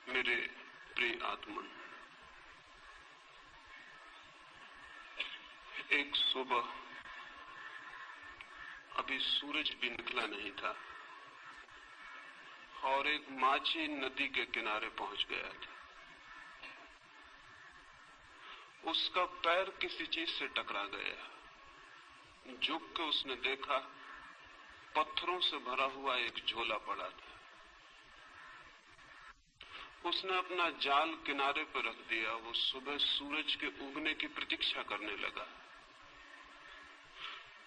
मेरे प्रिय आत्मन, एक सुबह अभी सूरज भी निकला नहीं था और एक माझी नदी के किनारे पहुंच गया था। उसका पैर किसी चीज से टकरा गया। झुक के उसने देखा, पत्थरों से भरा हुआ एक झोला पड़ा था। उसने अपना जाल किनारे पर रख दिया। वो सुबह सूरज के उगने की प्रतीक्षा करने लगा।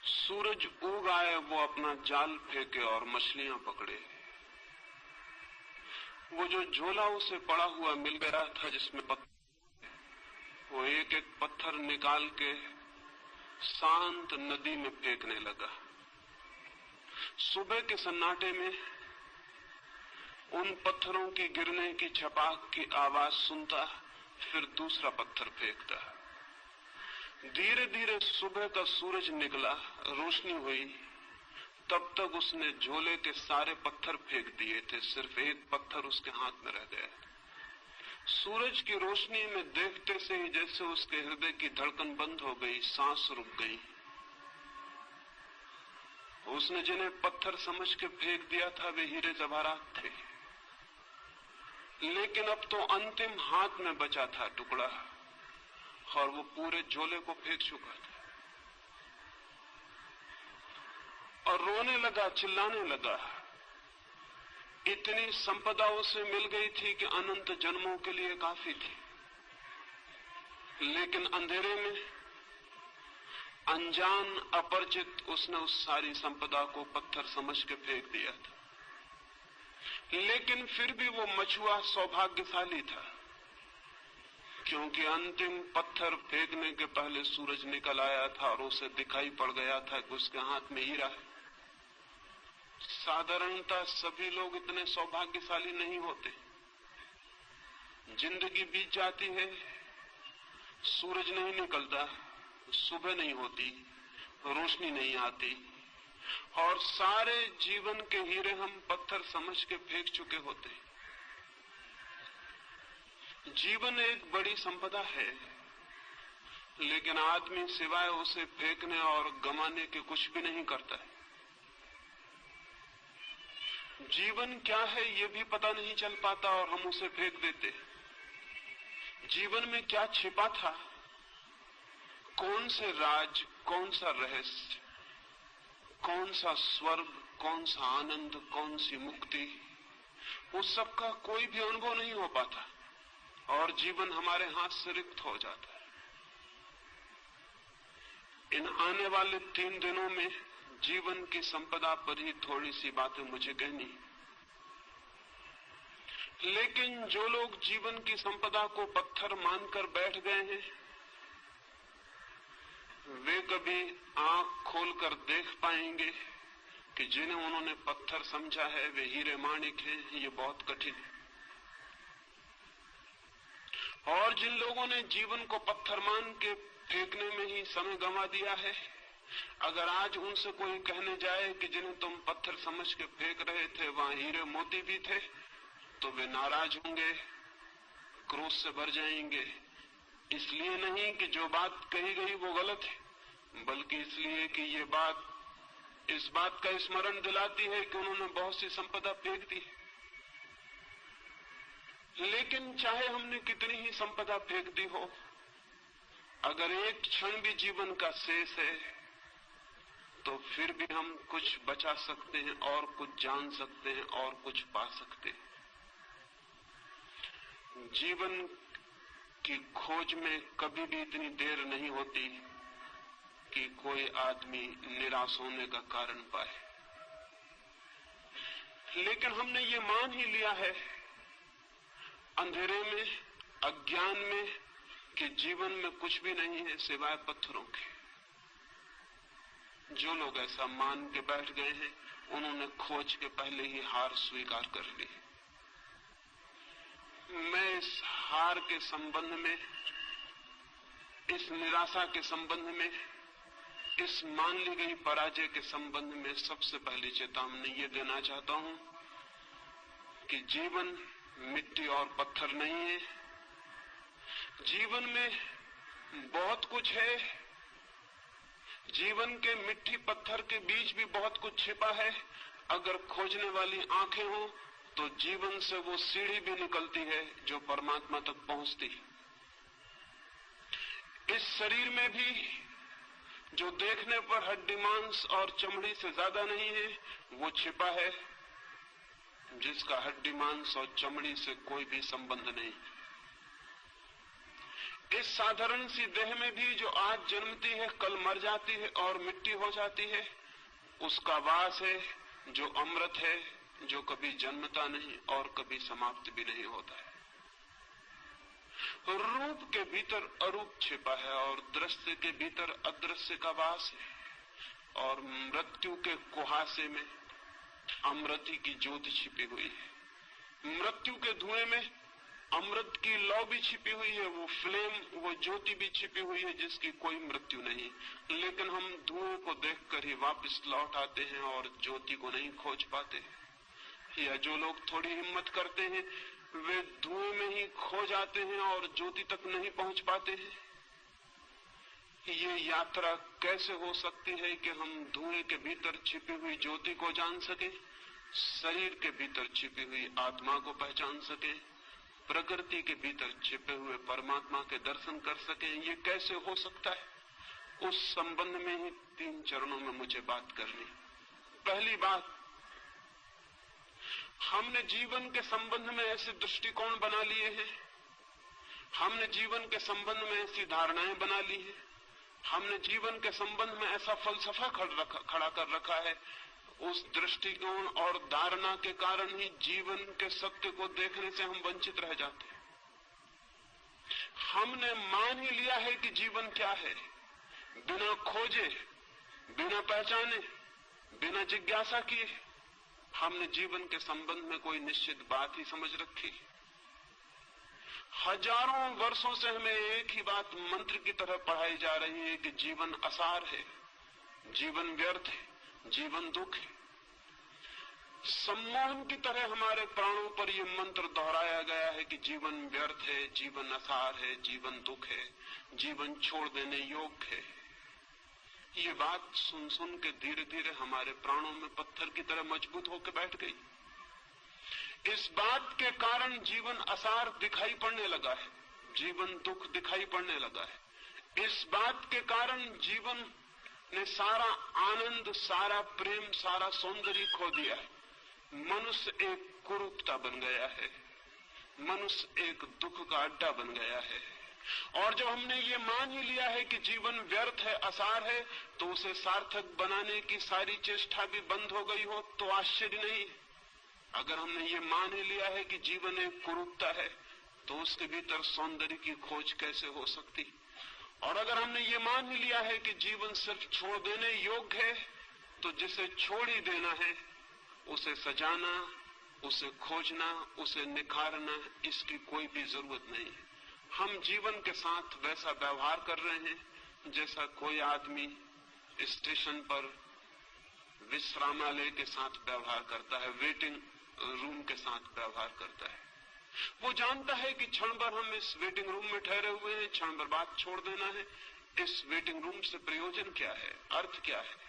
सूरज उग आए, वो अपना जाल फेंके और मछलियां पकड़े। वो जो झोला उसे पड़ा हुआ मिल गया था जिसमें वो एक एक पत्थर निकाल के शांत नदी में फेंकने लगा। सुबह के सन्नाटे में उन पत्थरों की गिरने की छपाक की आवाज सुनता, फिर दूसरा पत्थर फेंकता। धीरे धीरे सुबह का सूरज निकला, रोशनी हुई। तब तक उसने झोले के सारे पत्थर फेंक दिए थे, सिर्फ एक पत्थर उसके हाथ में रह गया। सूरज की रोशनी में देखते से ही जैसे उसके हृदय की धड़कन बंद हो गई, सांस रुक गई। उसने जिन्हें पत्थर समझ के फेंक दिया था वे हीरे जवाहरात थे, लेकिन अब तो अंतिम हाथ में बचा था टुकड़ा और वो पूरे झोले को फेंक चुका था। और रोने लगा, चिल्लाने लगा। इतनी संपदा उसे मिल गई थी कि अनंत जन्मों के लिए काफी थी, लेकिन अंधेरे में अनजान अपरिचित उसने उस सारी संपदा को पत्थर समझ के फेंक दिया था। लेकिन फिर भी वो मछुआ सौभाग्यशाली था, क्योंकि अंतिम पत्थर फेंकने के पहले सूरज निकल आया था और उसे दिखाई पड़ गया था कि उसके हाथ में हीरा है। साधारणतः सभी लोग इतने सौभाग्यशाली नहीं होते। जिंदगी बीत जाती है, सूरज नहीं निकलता, सुबह नहीं होती, रोशनी नहीं आती और सारे जीवन के हीरे हम पत्थर समझ के फेंक चुके होते। जीवन एक बड़ी संपदा है, लेकिन आदमी सिवाय उसे फेंकने और गंवाने के कुछ भी नहीं करता है। जीवन क्या है ये भी पता नहीं चल पाता और हम उसे फेंक देते। जीवन में क्या छिपा था, कौन से राज, कौन सा रहस्य, कौन सा स्वर्ग, कौन सा आनंद, कौन सी मुक्ति, उस सब का कोई भी अनुभव नहीं हो पाता और जीवन हमारे हाथ से रिक्त हो जाता है। इन आने वाले 3 दिनों में जीवन की संपदा पर ही थोड़ी सी बातें मुझे कहनी। लेकिन जो लोग जीवन की संपदा को पत्थर मानकर बैठ गए हैं, वे कभी आंख खोलकर देख पाएंगे कि जिन्हें उन्होंने पत्थर समझा है वे हीरे माणिक हैं। ये बहुत कठिन है। और जिन लोगों ने जीवन को पत्थर मान के फेंकने में ही समय गंवा दिया है, अगर आज उनसे कोई कहने जाए कि जिन्हें तुम पत्थर समझ के फेंक रहे थे वहां हीरे मोती भी थे, तो वे नाराज होंगे, क्रोध से भर जाएंगे। इसलिए नहीं कि जो बात कही गई वो गलत है, बल्कि इसलिए कि ये बात इस बात का स्मरण दिलाती है कि उन्होंने बहुत सी संपदा फेंक दी। लेकिन चाहे हमने कितनी ही संपदा फेंक दी हो, अगर एक क्षण भी जीवन का शेष है तो फिर भी हम कुछ बचा सकते हैं और कुछ जान सकते हैं और कुछ पा सकते हैं। जीवन की खोज में कभी भी इतनी देर नहीं होती कि कोई आदमी निराश होने का कारण पाए। लेकिन हमने ये मान ही लिया है अंधेरे में, अज्ञान में, कि जीवन में कुछ भी नहीं है सिवाय पत्थरों के। जो लोग ऐसा मान के बैठ गए हैं उन्होंने खोज के पहले ही हार स्वीकार कर ली। मैं इस हार के संबंध में, इस निराशा के संबंध में, इस मान ली गई पराजय के संबंध में सबसे पहली चेतावनी ये देना चाहता हूं कि जीवन मिट्टी और पत्थर नहीं है। जीवन में बहुत कुछ है। जीवन के मिट्टी पत्थर के बीच भी बहुत कुछ छिपा है। अगर खोजने वाली आंखें हो तो जीवन से वो सीढ़ी भी निकलती है जो परमात्मा तक पहुंचती है। इस शरीर में भी जो देखने पर हड्डी मांस और चमड़ी से ज्यादा नहीं है, वो छिपा है जिसका हड्डी मांस और चमड़ी से कोई भी संबंध नहीं। इस साधारण सी देह में भी जो आज जन्मती है, कल मर जाती है और मिट्टी हो जाती है, उसका वास है जो अमृत है, जो कभी जन्मता नहीं और कभी समाप्त भी नहीं होता है। रूप के भीतर अरूप छिपा है और दृश्य के भीतर अदृश्य का वास है, और मृत्यु के कुहासे में अमृति की ज्योति छिपी हुई है। मृत्यु के धुएं में अमृत की लौ भी छिपी हुई है, वो फ्लेम, वो ज्योति भी छिपी हुई है जिसकी कोई मृत्यु नहीं। लेकिन हम धुएं को देखकर ही वापस लौट आते हैं और ज्योति को नहीं खोज पाते। या जो लोग थोड़ी हिम्मत करते हैं वे धुएं में ही खो जाते हैं और ज्योति तक नहीं पहुंच पाते हैं। ये यात्रा कैसे हो सकती है कि हम धुएं के भीतर छिपी हुई ज्योति को जान सके, शरीर के भीतर छिपी हुई आत्मा को पहचान सके, प्रकृति के भीतर छिपे हुए परमात्मा के दर्शन कर सके? ये कैसे हो सकता है? उस संबंध में ही 3 चरणों में मुझे बात करनी। पहली बात, हमने जीवन के संबंध में ऐसे दृष्टिकोण बना लिए हैं, हमने जीवन के संबंध में ऐसी धारणाएं बना ली हैं, हमने जीवन के संबंध में ऐसा फलसफा खड़ा कर रखा है। उस दृष्टिकोण और धारणा के कारण ही जीवन के सत्य को देखने से हम वंचित रह जाते हैं। हमने मान ही लिया है कि जीवन क्या है, बिना खोजे, बिना पहचाने, बिना जिज्ञासा किए हमने जीवन के संबंध में कोई निश्चित बात ही समझ रखी। हजारों वर्षों से हमें एक ही बात मंत्र की तरह पढ़ाई जा रही है कि जीवन असार है, जीवन व्यर्थ है, जीवन दुख है। सम्मोहन की तरह हमारे प्राणों पर यह मंत्र दोहराया गया है कि जीवन व्यर्थ है, जीवन असार है, जीवन दुख है, जीवन छोड़ देने योग्य है। ये बात सुन सुन के धीरे धीरे हमारे प्राणों में पत्थर की तरह मजबूत होकर बैठ गई। इस बात के कारण जीवन असार दिखाई पड़ने लगा है, जीवन दुख दिखाई पड़ने लगा है। इस बात के कारण जीवन ने सारा आनंद, सारा प्रेम, सारा सौंदर्य खो दिया है। मनुष्य एक कुरूपता बन गया है, मनुष्य एक दुख का अड्डा बन गया है। और जब हमने ये मान ही लिया है कि जीवन व्यर्थ है, असार है, तो उसे सार्थक बनाने की सारी चेष्टा भी बंद हो गई हो तो आश्चर्य नहीं। अगर हमने ये मान ही लिया है कि जीवन एक कुरूपता है तो उसके भीतर सौंदर्य की खोज कैसे हो सकती? और अगर हमने ये मान ही लिया है कि जीवन सिर्फ छोड़ देने योग्य है तो जिसे छोड़ ही देना है उसे सजाना, उसे खोजना, उसे निखारना, इसकी कोई भी जरूरत नहीं है। हम जीवन के साथ वैसा व्यवहार कर रहे हैं जैसा कोई आदमी स्टेशन पर विश्रामालय के साथ व्यवहार करता है, वेटिंग रूम के साथ व्यवहार करता है। वो जानता है कि क्षण भर हम इस वेटिंग रूम में ठहरे हुए हैं, क्षण भर बाद छोड़ देना है। इस वेटिंग रूम से प्रयोजन क्या है, अर्थ क्या है?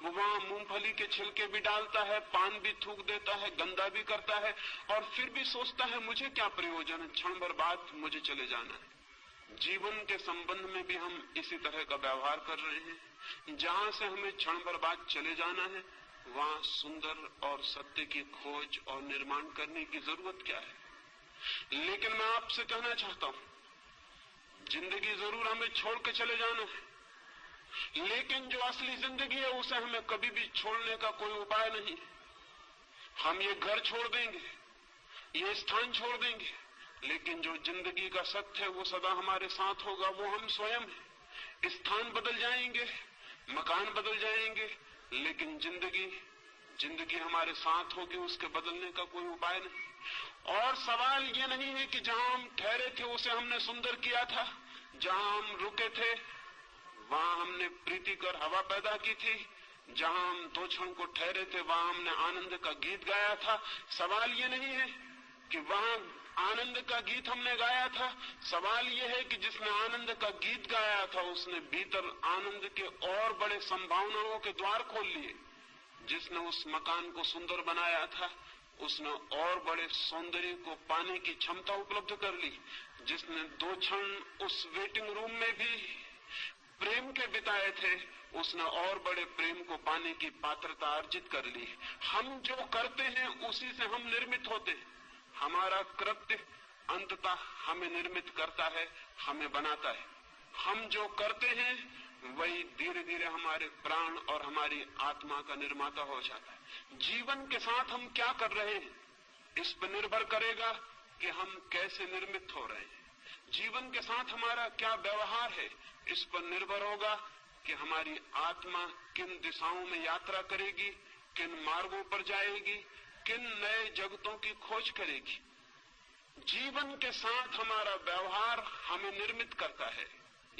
वो वहां मूंगफली के छिलके भी डालता है, पान भी थूक देता है, गंदा भी करता है और फिर भी सोचता है मुझे क्या प्रयोजन है, क्षण भर बाद मुझे चले जाना है। जीवन के संबंध में भी हम इसी तरह का व्यवहार कर रहे हैं। जहां से हमें क्षण भर बाद चले जाना है वहां सुंदर और सत्य की खोज और निर्माण करने की जरूरत क्या है? लेकिन मैं आपसे कहना चाहता हूं, जिंदगी जरूर हमें छोड़ के चले जाना है, लेकिन जो असली जिंदगी है उसे हमें कभी भी छोड़ने का कोई उपाय नहीं। हम ये घर छोड़ देंगे, ये स्थान छोड़ देंगे, लेकिन जो जिंदगी का सत्य है वो सदा हमारे साथ होगा, वो हम स्वयं हैं। स्थान बदल जाएंगे, मकान बदल जाएंगे, लेकिन जिंदगी हमारे साथ होगी, उसके बदलने का कोई उपाय नहीं। और सवाल ये नहीं है कि जहां हम ठहरे थे उसे हमने सुंदर किया था, जहां हम रुके थे वहां हमने प्रीतिकर हवा पैदा की थी, जहां हम 2 क्षण को ठहरे थे वहां हमने आनंद का गीत गाया था। सवाल ये नहीं है कि वहां आनंद का गीत हमने गाया था। सवाल यह है कि जिसने आनंद का गीत गाया था उसने भीतर आनंद के और बड़े संभावनाओं के द्वार खोल लिए। जिसने उस मकान को सुंदर बनाया था उसने और बड़े सौंदर्य को पाने की क्षमता उपलब्ध कर ली। जिसने 2 क्षण उस वेटिंग रूम में भी प्रेम के बिताए थे उसने और बड़े प्रेम को पाने की पात्रता अर्जित कर ली। हम जो करते हैं उसी से हम निर्मित होते हैं। हमारा कृत्य अंततः हमें निर्मित करता है, हमें बनाता है। हम जो करते हैं वही धीरे धीरे हमारे प्राण और हमारी आत्मा का निर्माता हो जाता है। जीवन के साथ हम क्या कर रहे हैं इस पर निर्भर करेगा कि हम कैसे निर्मित हो रहे हैं। जीवन के साथ हमारा क्या व्यवहार है इस पर निर्भर होगा कि हमारी आत्मा किन दिशाओं में यात्रा करेगी, किन मार्गों पर जाएगी, किन नए जगतों की खोज करेगी। जीवन के साथ हमारा व्यवहार हमें निर्मित करता है।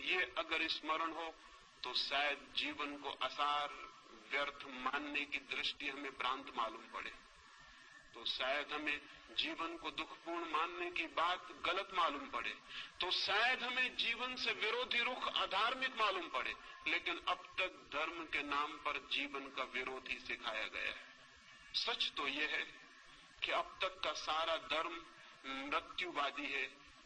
ये अगर स्मरण हो तो शायद जीवन को असार व्यर्थ मानने की दृष्टि हमें भ्रांत मालूम पड़े, तो शायद हमें जीवन को दुखपूर्ण मानने की बात गलत मालूम पड़े, तो शायद हमें जीवन से विरोधी रुख अधार्मिक मालूम पड़े। लेकिन अब तक धर्म के नाम पर जीवन का विरोध ही सिखाया गया है। सच तो यह है कि अब तक का सारा धर्म मृत्युवादी है,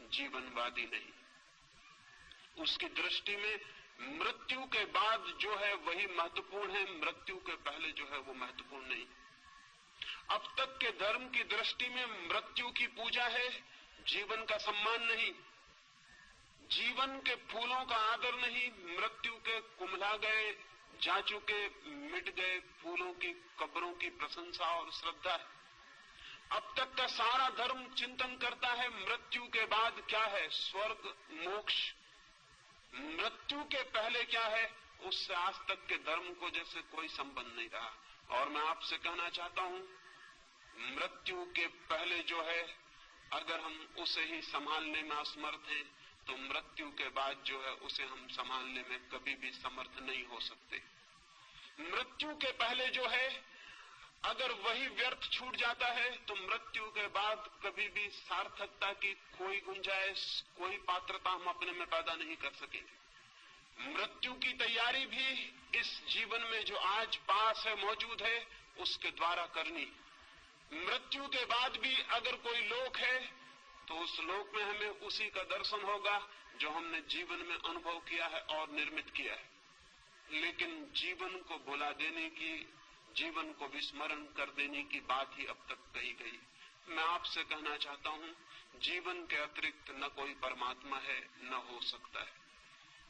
जीवनवादी नहीं। उसकी दृष्टि में मृत्यु के बाद जो है वही महत्वपूर्ण है, मृत्यु के पहले जो है वो महत्वपूर्ण नहीं। अब तक के धर्म की दृष्टि में मृत्यु की पूजा है, जीवन का सम्मान नहीं। जीवन के फूलों का आदर नहीं, मृत्यु के कुम्हला गए, जा चुके, मिट गए फूलों की कब्रों की प्रशंसा और श्रद्धा है। अब तक का सारा धर्म चिंतन करता है मृत्यु के बाद क्या है, स्वर्ग मोक्ष। मृत्यु के पहले क्या है उससे आज तक के धर्म को जैसे कोई संबंध नहीं रहा। और मैं आपसे कहना चाहता हूं मृत्यु के पहले जो है अगर हम उसे ही संभालने में असमर्थ हैं तो मृत्यु के बाद जो है उसे हम संभालने में कभी भी समर्थ नहीं हो सकते। मृत्यु के पहले जो है अगर वही व्यर्थ छूट जाता है तो मृत्यु के बाद कभी भी सार्थकता की कोई गुंजाइश, कोई पात्रता हम अपने में पैदा नहीं कर सकेंगे। मृत्यु की तैयारी भी इस जीवन में जो आज पास है, मौजूद है, उसके द्वारा करनी। मृत्यु के बाद भी अगर कोई लोक है तो उस लोक में हमें उसी का दर्शन होगा जो हमने जीवन में अनुभव किया है और निर्मित किया है। लेकिन जीवन को भुला देने की, जीवन को विस्मरण कर देने की बात ही अब तक कही गई। मैं आपसे कहना चाहता हूं जीवन के अतिरिक्त न कोई परमात्मा है, न हो सकता है।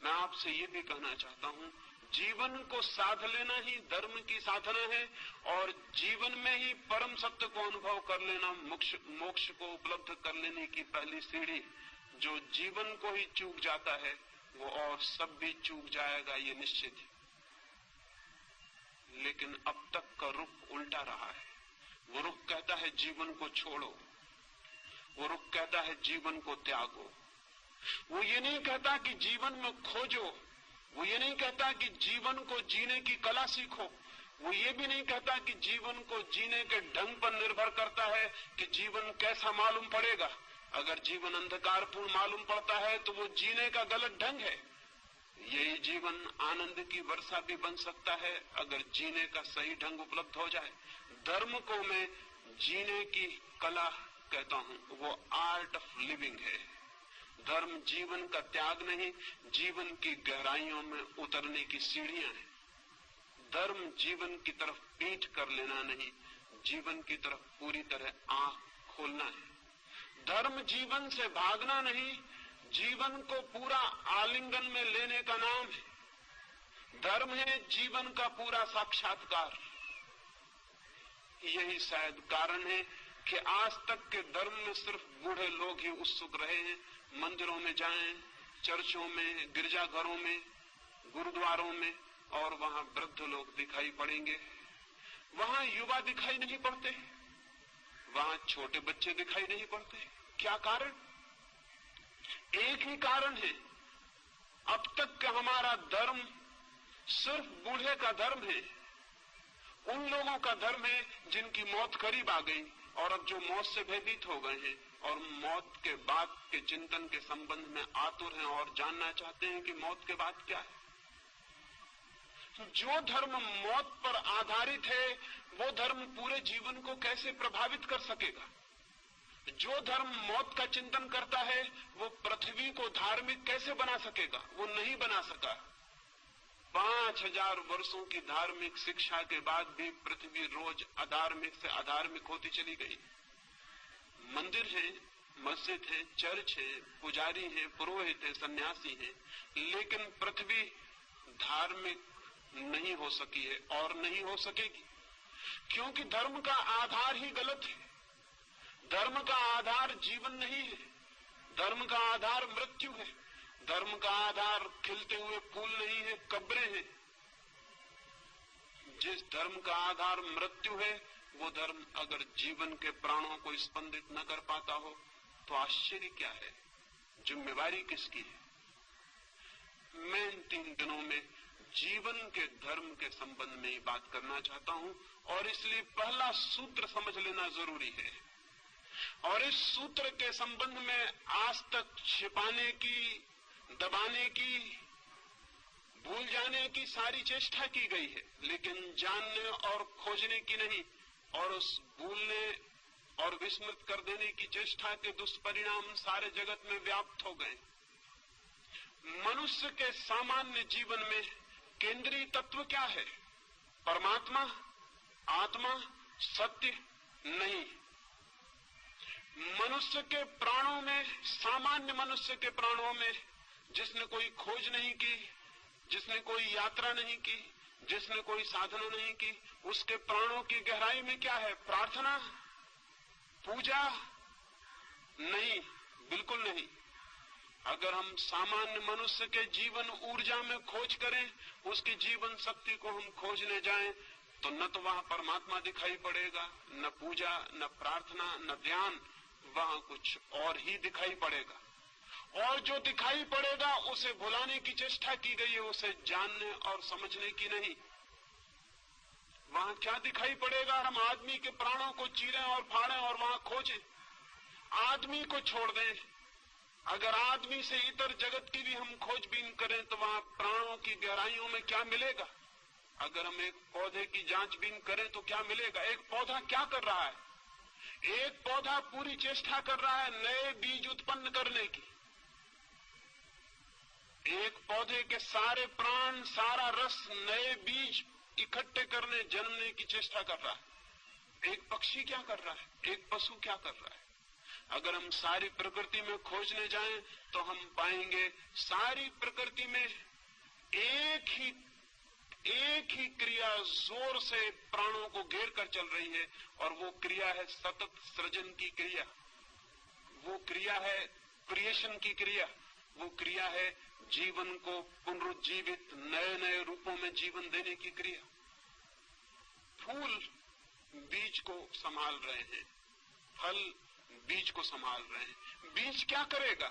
मैं आपसे ये भी कहना चाहता हूं जीवन को साध लेना ही धर्म की साधना है और जीवन में ही परम सत्य को अनुभव कर लेना मोक्ष को उपलब्ध कर लेने की पहली सीढ़ी। जो जीवन को ही चूक जाता है वो और सब भी चूक जाएगा, ये निश्चित है। लेकिन अब तक का रुख उल्टा रहा है। वो रुख कहता है जीवन को छोड़ो, वो रुख कहता है जीवन को त्यागो। वो ये नहीं कहता कि जीवन में खोजो, वो ये नहीं कहता कि जीवन को जीने की कला सीखो, वो ये भी नहीं कहता कि जीवन को जीने के ढंग पर निर्भर करता है कि जीवन कैसा मालूम पड़ेगा। अगर जीवन अंधकारपूर्ण मालूम पड़ता है तो वो जीने का गलत ढंग है। यही जीवन आनंद की वर्षा भी बन सकता है अगर जीने का सही ढंग उपलब्ध हो जाए। धर्म को मैं जीने की कला कहता हूं, वो आर्ट ऑफ लिविंग है। धर्म जीवन का त्याग नहीं, जीवन की गहराइयों में उतरने की सीढ़ियां हैं। धर्म जीवन की तरफ पीठ कर लेना नहीं, जीवन की तरफ पूरी तरह आंख खोलना है। धर्म जीवन से भागना नहीं, जीवन को पूरा आलिंगन में लेने का नाम है। धर्म है जीवन का पूरा साक्षात्कार। यही शायद कारण है कि आज तक के धर्म में सिर्फ बूढ़े लोग ही उत्सुक रहे हैं। मंदिरों में जाएं, चर्चों में, गिरजाघरों में, गुरुद्वारों में, और वहां वृद्ध लोग दिखाई पड़ेंगे। वहां युवा दिखाई नहीं पड़ते, वहां छोटे बच्चे दिखाई नहीं पड़ते। क्या कारण? एक ही कारण है, अब तक का हमारा धर्म सिर्फ बूढ़े का धर्म है, उन लोगों का धर्म है जिनकी मौत करीब आ गई, और अब जो मौत से भयभीत हो गए हैं और मौत के बाद के चिंतन के संबंध में आतुर हैं और जानना चाहते हैं कि मौत के बाद क्या है। जो धर्म मौत पर आधारित है वो धर्म पूरे जीवन को कैसे प्रभावित कर सकेगा? जो धर्म मौत का चिंतन करता है वो पृथ्वी को धार्मिक कैसे बना सकेगा? वो नहीं बना सका। 5000 वर्षों की धार्मिक शिक्षा के बाद भी पृथ्वी रोज अधार्मिक से अधार्मिक होती चली गई। मंदिर है, मस्जिद है, चर्च है, पुजारी है, पुरोहित है, सन्यासी है, लेकिन पृथ्वी धार्मिक नहीं हो सकी है और नहीं हो सकेगी, क्योंकि धर्म का आधार ही गलत है। धर्म का आधार जीवन नहीं है, धर्म का आधार मृत्यु है, धर्म का आधार खिलते हुए फूल नहीं है, कब्रें हैं। जिस धर्म का आधार मृत्यु है वो धर्म अगर जीवन के प्राणों को स्पंदित न कर पाता हो तो आश्चर्य क्या है? जिम्मेवारी किसकी है? मैं इन 3 दिनों में जीवन के धर्म के संबंध में ही बात करना चाहता हूं और इसलिए पहला सूत्र समझ लेना जरूरी है। और इस सूत्र के संबंध में आज तक छिपाने की, दबाने की, भूल जाने की सारी चेष्टा की गई है, लेकिन जानने और खोजने की नहीं। और उस भूलने और विस्मृत कर देने की चेष्टा के दुष्परिणाम सारे जगत में व्याप्त हो गए। मनुष्य के सामान्य जीवन में केंद्रीय तत्व क्या है? परमात्मा, आत्मा, सत्य नहीं। मनुष्य के प्राणों में, सामान्य मनुष्य के प्राणों में, जिसने कोई खोज नहीं की, जिसने कोई यात्रा नहीं की, जिसने कोई साधना नहीं की, उसके प्राणों की गहराई में क्या है? प्रार्थना, पूजा? नहीं, बिल्कुल नहीं। अगर हम सामान्य मनुष्य के जीवन ऊर्जा में खोज करें, उसकी जीवन शक्ति को हम खोजने जाएं, तो न तो वहां परमात्मा दिखाई पड़ेगा, न पूजा, न प्रार्थना, न ध्यान, वहां कुछ और ही दिखाई पड़ेगा। और जो दिखाई पड़ेगा उसे भुलाने की चेष्टा की गई है, उसे जानने और समझने की नहीं। वहां क्या दिखाई पड़ेगा? हम आदमी के प्राणों को चीरें और फाड़ें और वहां खोजें। आदमी को छोड़ दें, अगर आदमी से इतर जगत की भी हम खोजबीन करें तो वहां प्राणों की गहराइयों में क्या मिलेगा? अगर हम एक पौधे की जांचबीन करें तो क्या मिलेगा? एक पौधा क्या कर रहा है? एक पौधा पूरी चेष्टा कर रहा है नए बीज उत्पन्न करने की। एक पौधे के सारे प्राण, सारा रस नए बीज इकट्ठे करने, जन्मने की चेष्टा कर रहा है। एक पक्षी क्या कर रहा है? एक पशु क्या कर रहा है? अगर हम सारी प्रकृति में खोजने जाएं तो हम पाएंगे सारी प्रकृति में एक ही क्रिया जोर से प्राणों को घेर कर चल रही है, और वो क्रिया है सतत सृजन की क्रिया, वो क्रिया है क्रिएशन की क्रिया, वो क्रिया है जीवन को पुनरुज्जीवित नए नए रूपों में जीवन देने की क्रिया। फूल बीज को संभाल रहे हैं, फल बीज को संभाल रहे हैं। बीज क्या करेगा?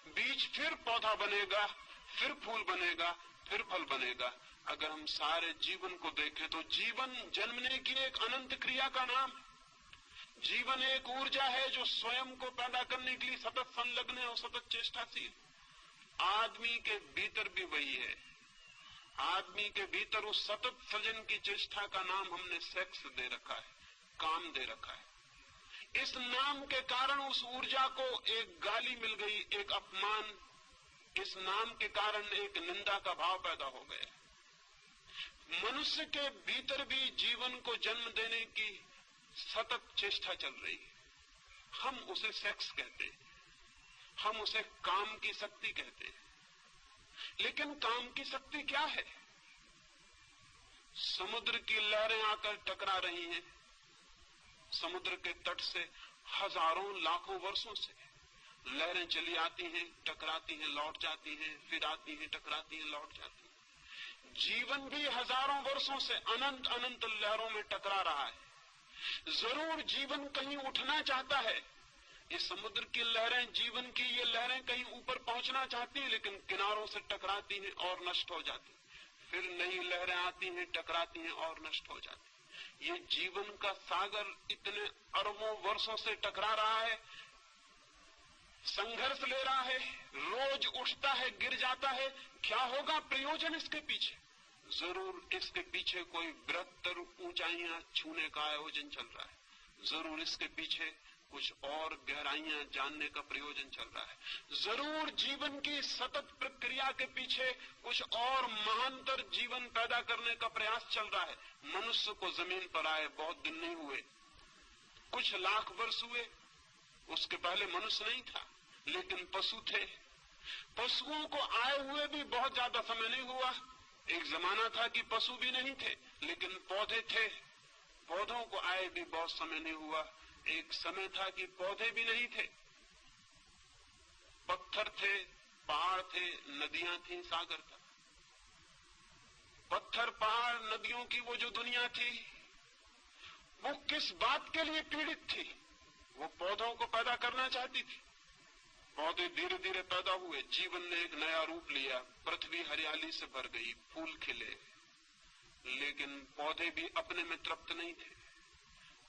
बीज फिर पौधा बनेगा, फिर फूल बनेगा, फिर फल बनेगा। अगर हम सारे जीवन को देखें तो जीवन जन्मने की एक अनंत क्रिया का नाम। जीवन एक ऊर्जा है जो स्वयं को पैदा करने के लिए सतत संलग्न है और सतत चेष्टाशील। आदमी के भीतर भी वही है। आदमी के भीतर उस सतत सृजन की चेष्टा का नाम हमने सेक्स दे रखा है, काम दे रखा है। इस नाम के कारण उस ऊर्जा को एक गाली मिल गई, एक अपमान। इस नाम के कारण एक निंदा का भाव पैदा हो गया। मनुष्य के भीतर भी जीवन को जन्म देने की सतत चेष्टा चल रही है। हम उसे सेक्स कहते हैं, हम उसे काम की शक्ति कहते हैं। लेकिन काम की शक्ति क्या है? समुद्र की लहरें आकर टकरा रही हैं। समुद्र के तट से हजारों लाखों वर्षों से लहरें चली आती हैं, टकराती हैं, लौट जाती हैं, फिर आती हैं, टकराती हैं, लौट जाती हैं। जीवन भी हजारों वर्षों से अनंत अनंत लहरों में टकरा रहा है। जरूर जीवन कहीं उठना चाहता है। ये समुद्र की लहरें, जीवन की ये लहरें कहीं ऊपर पहुंचना चाहती हैं, लेकिन किनारों से टकराती हैं और नष्ट हो जाती हैं। फिर नई लहरें आती हैं, टकराती हैं और नष्ट हो जाती हैं। ये जीवन का सागर इतने अरबों वर्षों से टकरा रहा है, संघर्ष ले रहा है, रोज उठता है, गिर जाता है। क्या होगा प्रयोजन इसके पीछे? जरूर इसके पीछे कोई बृहत्तर ऊंचाइयां छूने का आयोजन चल रहा है। जरूर इसके पीछे कुछ और गहराइयां जानने का प्रयोजन चल रहा है। जरूर जीवन की सतत प्रक्रिया के पीछे कुछ और महानतर जीवन पैदा करने का प्रयास चल रहा है। मनुष्य को जमीन पर आए बहुत दिन नहीं हुए, कुछ लाख वर्ष हुए। उसके पहले मनुष्य नहीं था, लेकिन पशु थे। पशुओं को आए हुए भी बहुत ज्यादा समय नहीं हुआ। एक जमाना था कि पशु भी नहीं थे, लेकिन पौधे थे। पौधों को आए भी बहुत समय नहीं हुआ। एक समय था कि पौधे भी नहीं थे, पत्थर थे, पहाड़ थे, नदियां थी, सागर था। पत्थर, पहाड़, नदियों की वो जो दुनिया थी, वो किस बात के लिए पीड़ित थी? वो पौधों को पैदा करना चाहती थी। पौधे धीरे धीरे पैदा हुए, जीवन ने एक नया रूप लिया, पृथ्वी हरियाली से भर गई, फूल खिले। लेकिन पौधे भी अपने में तृप्त नहीं थे,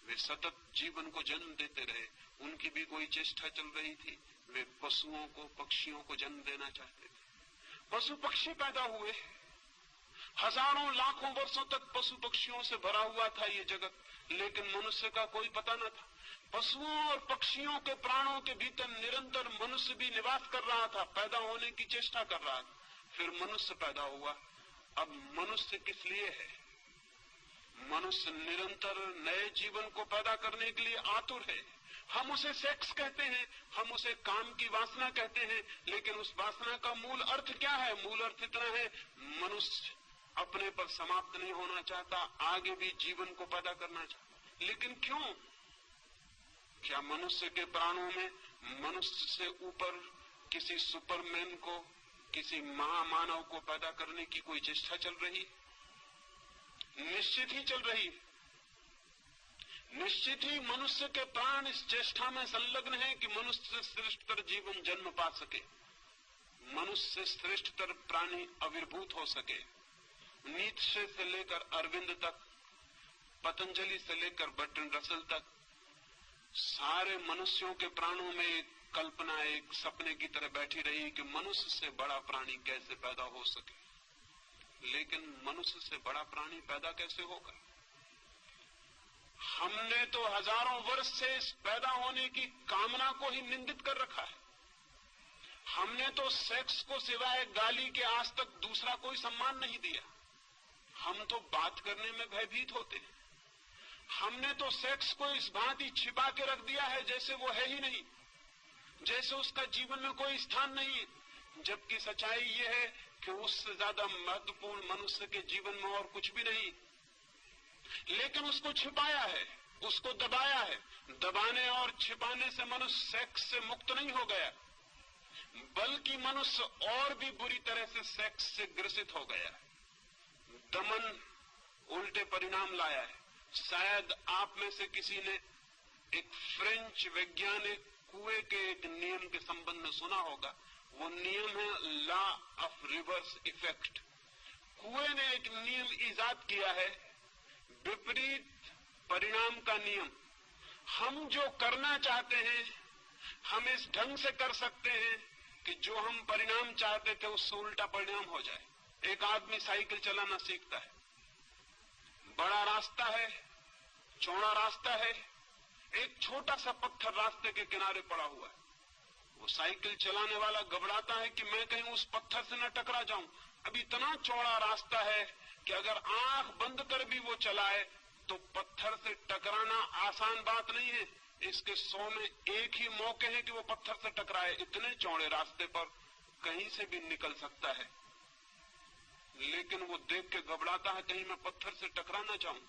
वे सतत जीवन को जन्म देते रहे। उनकी भी कोई चेष्टा चल रही थी। वे पशुओं को, पक्षियों को जन्म देना चाहते थे। पशु पक्षी पैदा हुए। हजारों लाखों वर्षों तक पशु पक्षियों से भरा हुआ था ये जगत, लेकिन मनुष्य का कोई पता न था। पशुओं और पक्षियों के प्राणों के भीतर निरंतर मनुष्य भी निवास कर रहा था, पैदा होने की चेष्टा कर रहा था। फिर मनुष्य पैदा हुआ। अब मनुष्य किस लिए है? मनुष्य निरंतर नए जीवन को पैदा करने के लिए आतुर है। हम उसे सेक्स कहते हैं, हम उसे काम की वासना कहते हैं, लेकिन उस वासना का मूल अर्थ क्या है? मूल अर्थ इतना है, मनुष्य अपने पर समाप्त नहीं होना चाहता, आगे भी जीवन को पैदा करना चाहता। लेकिन क्यों? क्या मनुष्य के प्राणों में मनुष्य से ऊपर किसी सुपरमैन को, किसी महामानव को पैदा करने की कोई चेष्टा चल रही? निश्चित ही चल रही है। निश्चित ही मनुष्य के प्राण इस चेष्टा में संलग्न है कि मनुष्य से श्रेष्ठतर जीवन जन्म पा सके, मनुष्य से श्रेष्ठतर प्राणी आविर्भूत हो सके। नीत्शे से लेकर अरविंद तक, पतंजलि से लेकर बर्ट्रैंड रसल तक, सारे मनुष्यों के प्राणों में एक कल्पना, एक सपने की तरह बैठी रही कि मनुष्य से बड़ा प्राणी कैसे पैदा हो सके। लेकिन मनुष्य से बड़ा प्राणी पैदा कैसे होगा? हमने तो हजारों वर्ष से इस पैदा होने की कामना को ही निंदित कर रखा है। हमने तो सेक्स को सिवाय गाली के आज तक दूसरा कोई सम्मान नहीं दिया। हम तो बात करने में भयभीत होते हैं। हमने तो सेक्स को इस भांति छिपा के रख दिया है जैसे वो है ही नहीं, जैसे उसका जीवन में कोई स्थान नहीं है। जबकि सच्चाई ये है कि उससे ज्यादा महत्वपूर्ण मनुष्य के जीवन में और कुछ भी नहीं, लेकिन उसको छिपाया है, उसको दबाया है। दबाने और छिपाने से मनुष्य सेक्स से मुक्त नहीं हो गया, बल्कि मनुष्य और भी बुरी तरह से सेक्स से ग्रसित हो गया। दमन उल्टे परिणाम लाया है। शायद आप में से किसी ने एक फ्रेंच वैज्ञानिक कुएं के एक नियम के संबंध में सुना होगा। वो नियम है लॉ ऑफ रिवर्स इफेक्ट। कुएं ने एक नियम इजाद किया है, विपरीत परिणाम का नियम। हम जो करना चाहते हैं हम इस ढंग से कर सकते हैं कि जो हम परिणाम चाहते थे उससे उल्टा परिणाम हो जाए। एक आदमी साइकिल चलाना सीखता है, बड़ा रास्ता है, चौड़ा रास्ता है, एक छोटा सा पत्थर रास्ते के किनारे पड़ा हुआ है। वो साइकिल चलाने वाला घबराता है कि मैं कहीं उस पत्थर से न टकरा जाऊं। अब इतना चौड़ा रास्ता है कि अगर आंख बंद कर भी वो चलाए तो पत्थर से टकराना आसान बात नहीं है। इसके 100 में एक ही मौके हैं कि वो पत्थर से टकराए। इतने चौड़े रास्ते पर कहीं से भी निकल सकता है, लेकिन वो देख के घबराता है कहीं मैं पत्थर से टकरा ना जाऊं।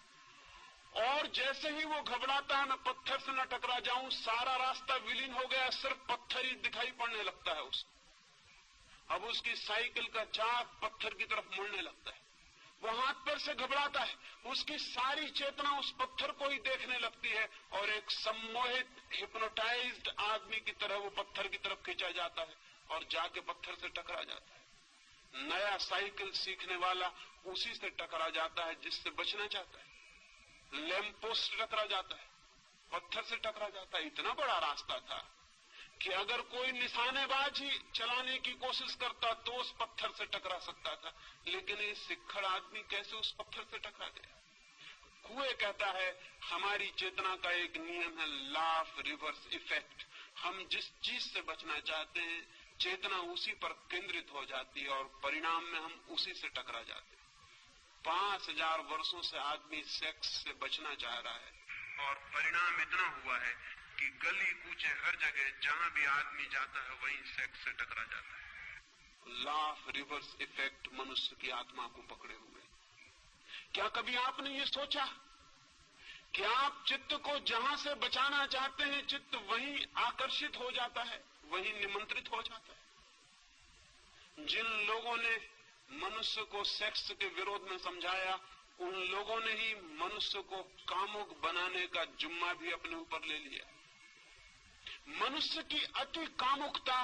और जैसे ही वो घबराता है मैं पत्थर से न टकरा जाऊं, सारा रास्ता विलीन हो गया, सिर्फ पत्थर ही दिखाई पड़ने लगता है उसको। अब उसकी साइकिल का चाक पत्थर की तरफ मुड़ने लगता है। वो हाथ पैर से घबराता है, उसकी सारी चेतना उस पत्थर को ही देखने लगती है और एक सम्मोहित हिप्नोटाइज्ड आदमी की तरह वो पत्थर की तरफ खींचा जाता है और जाके पत्थर से टकरा जाता है। नया साइकिल सीखने वाला उसी से टकरा जाता है जिससे बचना चाहता है। लैंप पोस्ट टकरा जाता है, पत्थर से टकरा जाता है। इतना बड़ा रास्ता था कि अगर कोई निशानेबाज ही चलाने की कोशिश करता तो उस पत्थर से टकरा सकता था, लेकिन ये सिक्खड़ आदमी कैसे उस पत्थर से टकरा गया। कुएं कहता है हमारी चेतना का एक नियम है, लॉ ऑफ रिवर्स इफेक्ट। हम जिस चीज से बचना चाहते हैं चेतना उसी पर केंद्रित हो जाती है और परिणाम में हम उसी से टकरा जाते हैं। 5000 वर्षों से आदमी सेक्स से बचना चाह रहा है और परिणाम इतना हुआ है कि गली कूचे हर जगह जहां भी आदमी जाता है वहीं सेक्स से टकरा जाता है। लॉ ऑफ रिवर्स इफेक्ट मनुष्य की आत्मा को पकड़े हुए। क्या कभी आपने ये सोचा कि आप चित्त को जहां से बचाना चाहते हैं चित्त वहीं आकर्षित हो जाता है, वहीं निमंत्रित हो जाता है। जिन लोगों ने मनुष्य को सेक्स के विरोध में समझाया उन लोगों ने ही मनुष्य को कामुक बनाने का जिम्मा भी अपने ऊपर ले लिया। मनुष्य की अति कामुकता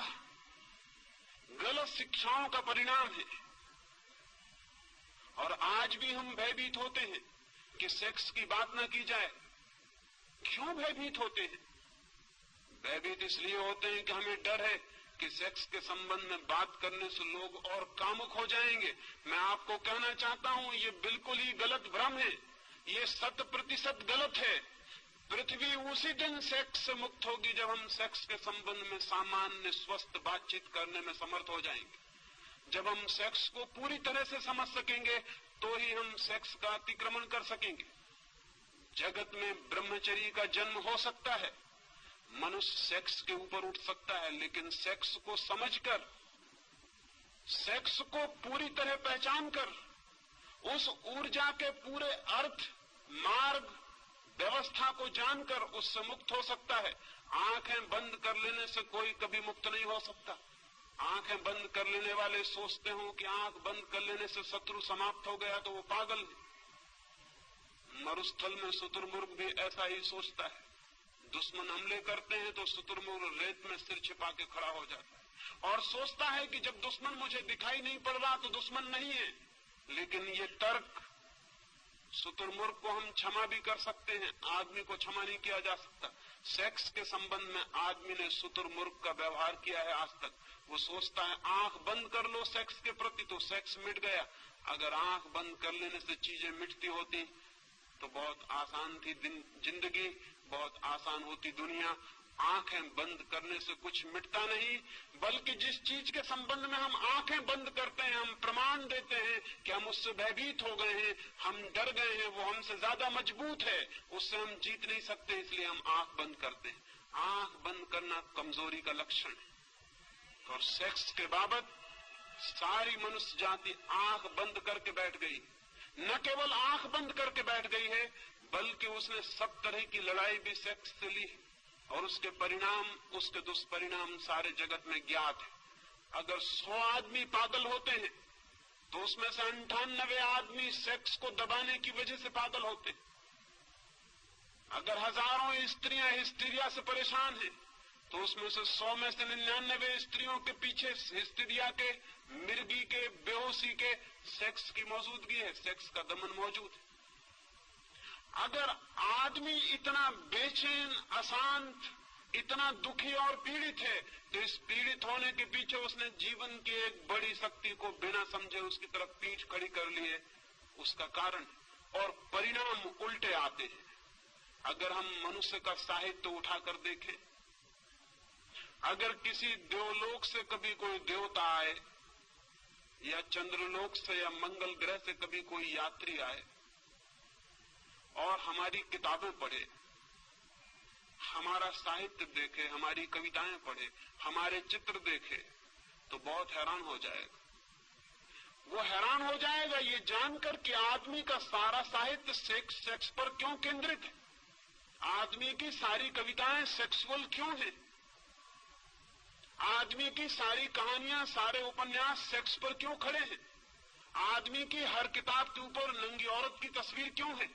गलत शिक्षाओं का परिणाम है और आज भी हम भयभीत होते हैं कि सेक्स की बात न की जाए। क्यों भयभीत होते हैं? भयभीत इसलिए होते हैं कि हमें डर है कि सेक्स के संबंध में बात करने से लोग और कामुक हो जाएंगे। मैं आपको कहना चाहता हूं ये बिल्कुल ही गलत भ्रम है, ये 100% गलत है। पृथ्वी उसी दिन सेक्स से मुक्त होगी जब हम सेक्स के संबंध में सामान्य स्वस्थ बातचीत करने में समर्थ हो जाएंगे। जब हम सेक्स को पूरी तरह से समझ सकेंगे तो ही हम सेक्स का अतिक्रमण कर सकेंगे। जगत में ब्रह्मचर्य का जन्म हो सकता है, मनुष्य सेक्स के ऊपर उठ सकता है, लेकिन सेक्स को समझकर, सेक्स को पूरी तरह पहचान कर, उस ऊर्जा के पूरे अर्थ, मार्ग, व्यवस्था को जानकर उससे मुक्त हो सकता है। आंखें बंद कर लेने से कोई कभी मुक्त नहीं हो सकता। आंखें बंद कर लेने वाले सोचते हो कि आंख बंद कर लेने से शत्रु समाप्त हो गया तो वो पागल है। मरुस्थल में शुतुरमुर्ग भी ऐसा ही सोचता है। दुश्मन हमले करते हैं तो शुतुरमुर्ग रेत में सिर छिपा के खड़ा हो जाता है और सोचता है कि जब दुश्मन मुझे दिखाई नहीं पड़ रहा तो दुश्मन नहीं है। लेकिन ये तर्क, शुतुरमुर्ग को हम क्षमा भी कर सकते हैं, आदमी को क्षमा नहीं किया जा सकता। सेक्स के संबंध में आदमी ने शुतुरमुर्ग का व्यवहार किया है आज तक। वो सोचता है आंख बंद कर लो सेक्स के प्रति तो सेक्स मिट गया। अगर आंख बंद कर लेने से चीजें मिटती होती तो बहुत आसान थी जिंदगी, बहुत आसान होती दुनिया। आंखें बंद करने से कुछ मिटता नहीं, बल्कि जिस चीज के संबंध में हम आंखें बंद करते हैं, हम प्रमाण देते हैं कि हम उससे भयभीत हो गए हैं, हम डर गए हैं, वो हमसे ज्यादा मजबूत है, उससे हम जीत नहीं सकते, इसलिए हम आंख बंद करते हैं। आंख बंद करना कमजोरी का लक्षण है। और सेक्स के बाबत सारी मनुष्य जाति आंख बंद करके बैठ गई। न केवल आंख बंद करके बैठ गई है, बल्कि उसने सब तरह की लड़ाई भी सेक्स से ली और उसके परिणाम, उसके दुष्परिणाम सारे जगत में ज्ञात है। अगर 100 आदमी पागल होते हैं तो उसमें से 98 आदमी सेक्स को दबाने की वजह से पागल होते हैं। अगर हजारों स्त्रियां हिस्टीरिया से परेशान हैं तो उसमें से 100 में से 99 स्त्रियों के पीछे हिस्टीरिया के, मिर्गी के, बेहोशी के सेक्स की मौजूदगी है, सेक्स का दमन मौजूद है। अगर आदमी इतना बेचैन, अशांत, इतना दुखी और पीड़ित है तो इस पीड़ित होने के पीछे उसने जीवन की एक बड़ी शक्ति को बिना समझे उसकी तरफ पीठ खड़ी कर ली है, उसका कारण। और परिणाम उल्टे आते हैं। अगर हम मनुष्य का साहित्य उठाकर देखें, अगर किसी देवलोक से कभी कोई देवता आए या चंद्रलोक से या मंगल ग्रह से कभी कोई यात्री आए और हमारी किताबें पढ़े, हमारा साहित्य देखे, हमारी कविताएं पढ़े, हमारे चित्र देखे तो बहुत हैरान हो जाएगा। वो हैरान हो जाएगा ये जानकर कि आदमी का सारा साहित्य सेक्स पर क्यों केंद्रित है, आदमी की सारी कविताएं सेक्सुअल क्यों है, आदमी की सारी कहानियां, सारे उपन्यास सेक्स पर क्यों खड़े हैं, आदमी की हर किताब के ऊपर नंगी औरत की तस्वीर क्यों है,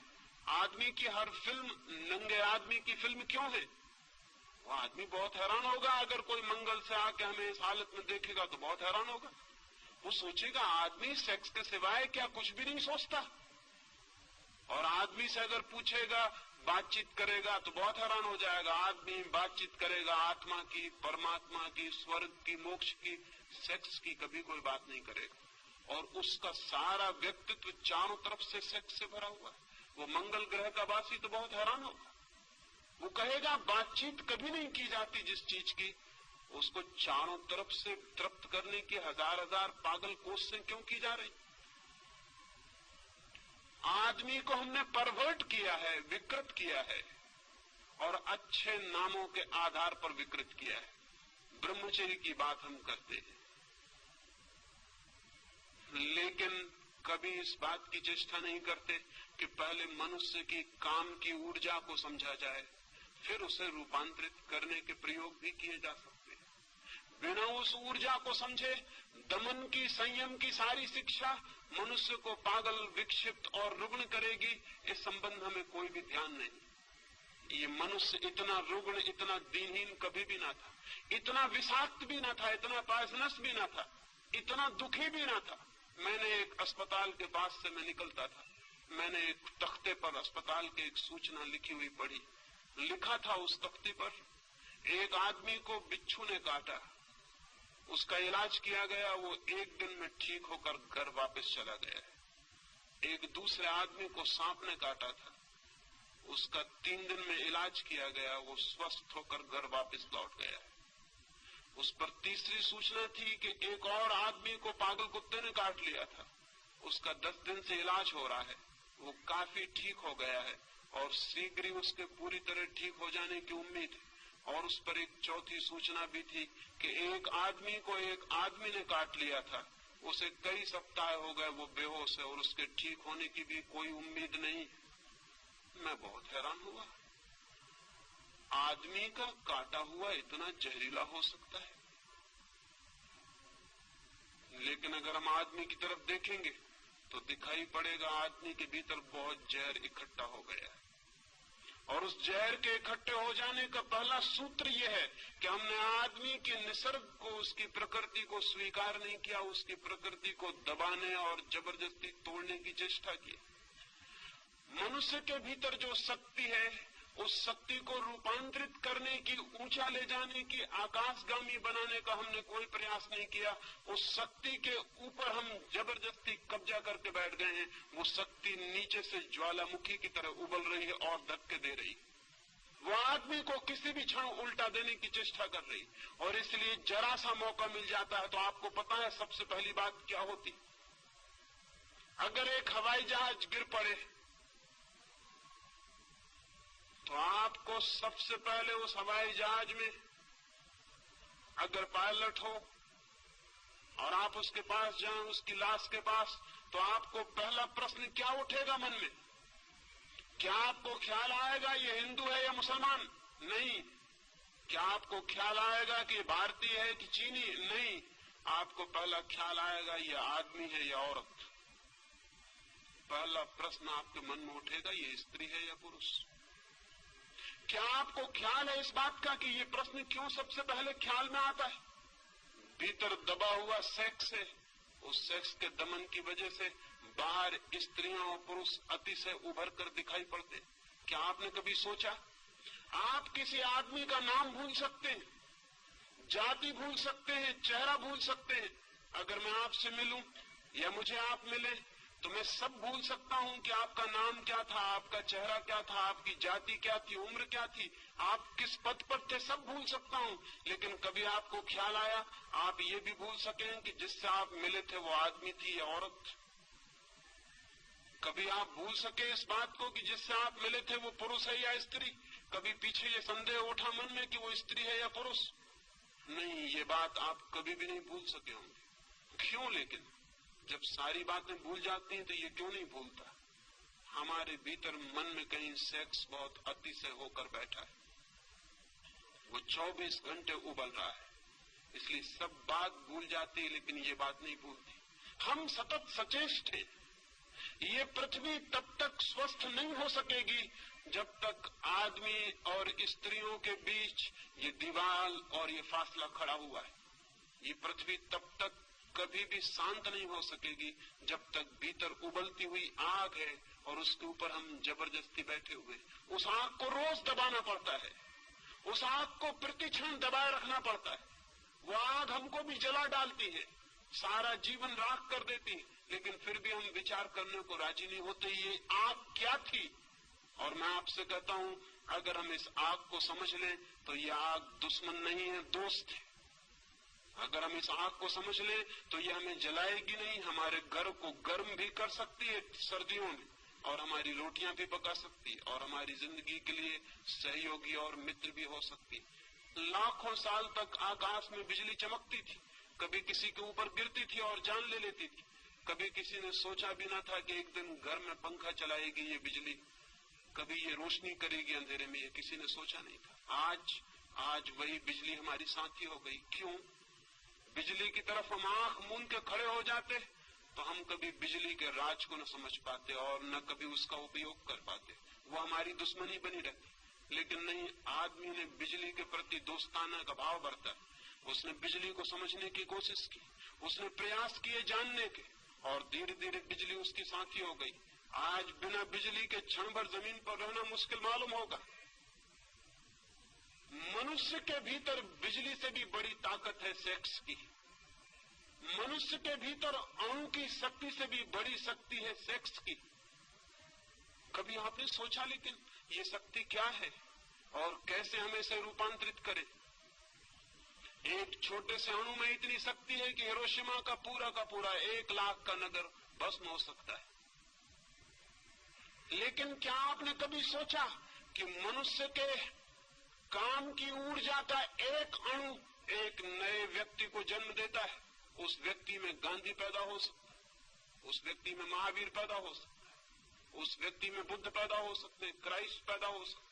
आदमी की हर फिल्म नंगे आदमी की फिल्म क्यों है। वो आदमी बहुत हैरान होगा। अगर कोई मंगल से आके हमें इस हालत में देखेगा तो बहुत हैरान होगा। वो सोचेगा आदमी सेक्स के सिवाय क्या कुछ भी नहीं सोचता। और आदमी से अगर पूछेगा, बातचीत करेगा तो बहुत हैरान हो जाएगा। आदमी बातचीत करेगा आत्मा की, परमात्मा की, स्वर्ग की, मोक्ष की, सेक्स की कभी कोई बात नहीं करेगा। और उसका सारा व्यक्तित्व चारों तरफ से सेक्स से भरा हुआ है। वो मंगल ग्रह का वासी तो बहुत हैरान होगा। वो कहेगा बातचीत कभी नहीं की जाती जिस चीज की, उसको चारों तरफ से तृप्त करने की हजार पागल कोशिशें क्यों की जा रही। आदमी को हमने परवर्ट किया है, विकृत किया है, और अच्छे नामों के आधार पर विकृत किया है। ब्रह्मचर्य की बात हम करते हैं, लेकिन कभी इस बात की चेष्टा नहीं करते कि पहले मनुष्य की काम की ऊर्जा को समझा जाए, फिर उसे रूपांतरित करने के प्रयोग भी किए जा सकते हैं। बिना उस ऊर्जा को समझे दमन की, संयम की सारी शिक्षा मनुष्य को पागल, विक्षिप्त और रुग्ण करेगी। इस संबंध में कोई भी ध्यान नहीं। ये मनुष्य इतना रुग्ण, इतना दीनहीन कभी भी ना था, इतना विषाक्त भी ना था, इतना पॉइजनस भी ना था, इतना दुखी भी ना था। मैंने एक अस्पताल के पास से मैं निकलता था, मैंने एक तख्ते पर अस्पताल की एक सूचना लिखी हुई पढ़ी। लिखा था उस तख्ते पर, एक आदमी को बिच्छू ने काटा, उसका इलाज किया गया, वो 1 दिन में ठीक होकर घर वापस चला गया है। एक दूसरे आदमी को सांप ने काटा था, उसका 3 दिन में इलाज किया गया, वो स्वस्थ होकर घर वापस लौट गया है। उस पर तीसरी सूचना थी कि एक और आदमी को पागल कुत्ते ने काट लिया था, उसका 10 दिन से इलाज हो रहा है, वो काफी ठीक हो गया है और शीघ्र ही उसके पूरी तरह ठीक हो जाने की उम्मीद है। और उस पर एक चौथी सूचना भी थी कि एक आदमी को एक आदमी ने काट लिया था, उसे कई सप्ताह हो गए, वो बेहोश है और उसके ठीक होने की भी कोई उम्मीद नहीं। मैं बहुत हैरान हुआ, आदमी का काटा हुआ इतना जहरीला हो सकता है। लेकिन अगर हम आदमी की तरफ देखेंगे तो दिखाई पड़ेगा आदमी के भीतर बहुत जहर इकट्ठा हो गया है। और उस जहर के इकट्ठे हो जाने का पहला सूत्र यह है कि हमने आदमी के निसर्ग को, उसकी प्रकृति को स्वीकार नहीं किया, उसकी प्रकृति को दबाने और जबरदस्ती तोड़ने की चेष्टा की। मनुष्य के भीतर जो शक्ति है, उस शक्ति को रूपांतरित करने की, ऊंचा ले जाने की, आकाशगामी बनाने का हमने कोई प्रयास नहीं किया। उस शक्ति के ऊपर हम जबरदस्ती कब्जा करके बैठ गए हैं। वो शक्ति नीचे से ज्वालामुखी की तरह उबल रही है और धक्के दे रही है। वो आदमी को किसी भी क्षण उल्टा देने की चेष्टा कर रही, और इसलिए जरा सा मौका मिल जाता है तो आपको पता है सबसे पहली बात क्या होती। अगर एक हवाई जहाज गिर पड़े तो आपको सबसे पहले उस हवाई जहाज में अगर पायलट हो और आप उसके पास जाएं, उसकी लाश के पास, तो आपको पहला प्रश्न क्या उठेगा मन में? क्या आपको ख्याल आएगा ये हिंदू है या मुसलमान? नहीं। क्या आपको ख्याल आएगा कि ये भारतीय है कि चीनी? नहीं। आपको पहला ख्याल आएगा ये आदमी है या औरत। पहला प्रश्न आपके मन में उठेगा ये स्त्री है या पुरुष। क्या आपको ख्याल है इस बात का कि ये प्रश्न क्यों सबसे पहले ख्याल में आता है? भीतर दबा हुआ सेक्स है, उस सेक्स के दमन की वजह से बाहर स्त्रियां और पुरुष अतिशय उभर कर दिखाई पड़ते। क्या आपने कभी सोचा आप किसी आदमी का नाम भूल सकते हैं, जाति भूल सकते हैं, चेहरा भूल सकते हैं? अगर मैं आपसे मिलूं या मुझे आप मिले तो मैं सब भूल सकता हूं कि आपका नाम क्या था, आपका चेहरा क्या था, आपकी जाति क्या थी, उम्र क्या थी, आप किस पद पर थे, सब भूल सकता हूं। लेकिन कभी आपको ख्याल आया आप ये भी भूल सकें कि जिससे आप मिले थे वो आदमी थी या औरत? कभी आप भूल सके इस बात को कि जिससे आप मिले थे वो पुरुष है या स्त्री? कभी पीछे ये संदेह उठा मन में कि वो स्त्री है या पुरुष? नहीं, ये बात आप कभी भी नहीं भूल सके होंगे। क्यों? लेकिन जब सारी बातें भूल जाती हैं तो ये क्यों नहीं भूलता? हमारे भीतर मन में कहीं सेक्स बहुत अतिशय होकर बैठा है, वो 24 घंटे उबल रहा है, इसलिए सब बात भूल जाती है लेकिन ये बात नहीं भूलती। हम सतत सचेष्ट हैं। ये पृथ्वी तब तक स्वस्थ नहीं हो सकेगी जब तक आदमी और स्त्रियों के बीच ये दीवार और ये फासला खड़ा हुआ है। ये पृथ्वी तब तक कभी भी शांत नहीं हो सकेगी जब तक भीतर उबलती हुई आग है और उसके ऊपर हम जबरदस्ती बैठे हुए। उस आग को रोज दबाना पड़ता है, उस आग को प्रतिक्षण दबाए रखना पड़ता है। वो आग हमको भी जला डालती है, सारा जीवन राख कर देती है, लेकिन फिर भी हम विचार करने को राजी नहीं होते ये आग क्या थी। और मैं आपसे कहता हूं, अगर हम इस आग को समझ लें तो ये आग दुश्मन नहीं है, दोस्त है। अगर हम इस आग को समझ लें तो ये हमें जलाएगी नहीं, हमारे घर को गर्म भी कर सकती है सर्दियों में, और हमारी रोटियां भी पका सकती है, और हमारी जिंदगी के लिए सहयोगी और मित्र भी हो सकती है। लाखों साल तक आकाश में बिजली चमकती थी, कभी किसी के ऊपर गिरती थी और जान ले लेती थी। कभी किसी ने सोचा भी ना था कि एक दिन घर में पंखा चलाएगी ये बिजली, कभी ये रोशनी करेगी अंधेरे में, ये किसी ने सोचा नहीं था। आज वही बिजली हमारी साथी हो गई। क्यों? बिजली की तरफ हम आंख मूंद के खड़े हो जाते तो हम कभी बिजली के राज को न समझ पाते और न कभी उसका उपयोग कर पाते, वो हमारी दुश्मनी बनी रहती। लेकिन नहीं, आदमी ने बिजली के प्रति दोस्ताना का भाव बरता, उसने बिजली को समझने की कोशिश की, उसने प्रयास किए जानने के, और धीरे धीरे बिजली उसकी साथी हो गई। आज बिना बिजली के क्षण भर जमीन पर रहना मुश्किल मालूम होगा। मनुष्य के भीतर बिजली से भी बड़ी ताकत है सेक्स की। मनुष्य के भीतर अणु की शक्ति से भी बड़ी शक्ति है सेक्स की। कभी आपने सोचा लेकिन ये शक्ति क्या है और कैसे हमें इसे रूपांतरित करें? एक छोटे से अणु में इतनी शक्ति है कि हिरोशिमा का पूरा 1 लाख का नगर भस्म हो सकता है। लेकिन क्या आपने कभी सोचा कि मनुष्य के काम की ऊर्जा का एक अणु एक नए व्यक्ति को जन्म देता है? उस व्यक्ति में गांधी पैदा हो सकता है, उस व्यक्ति में महावीर पैदा हो सकता है, उस व्यक्ति में बुद्ध पैदा हो सकते हैं, क्राइस्ट पैदा हो सकता है,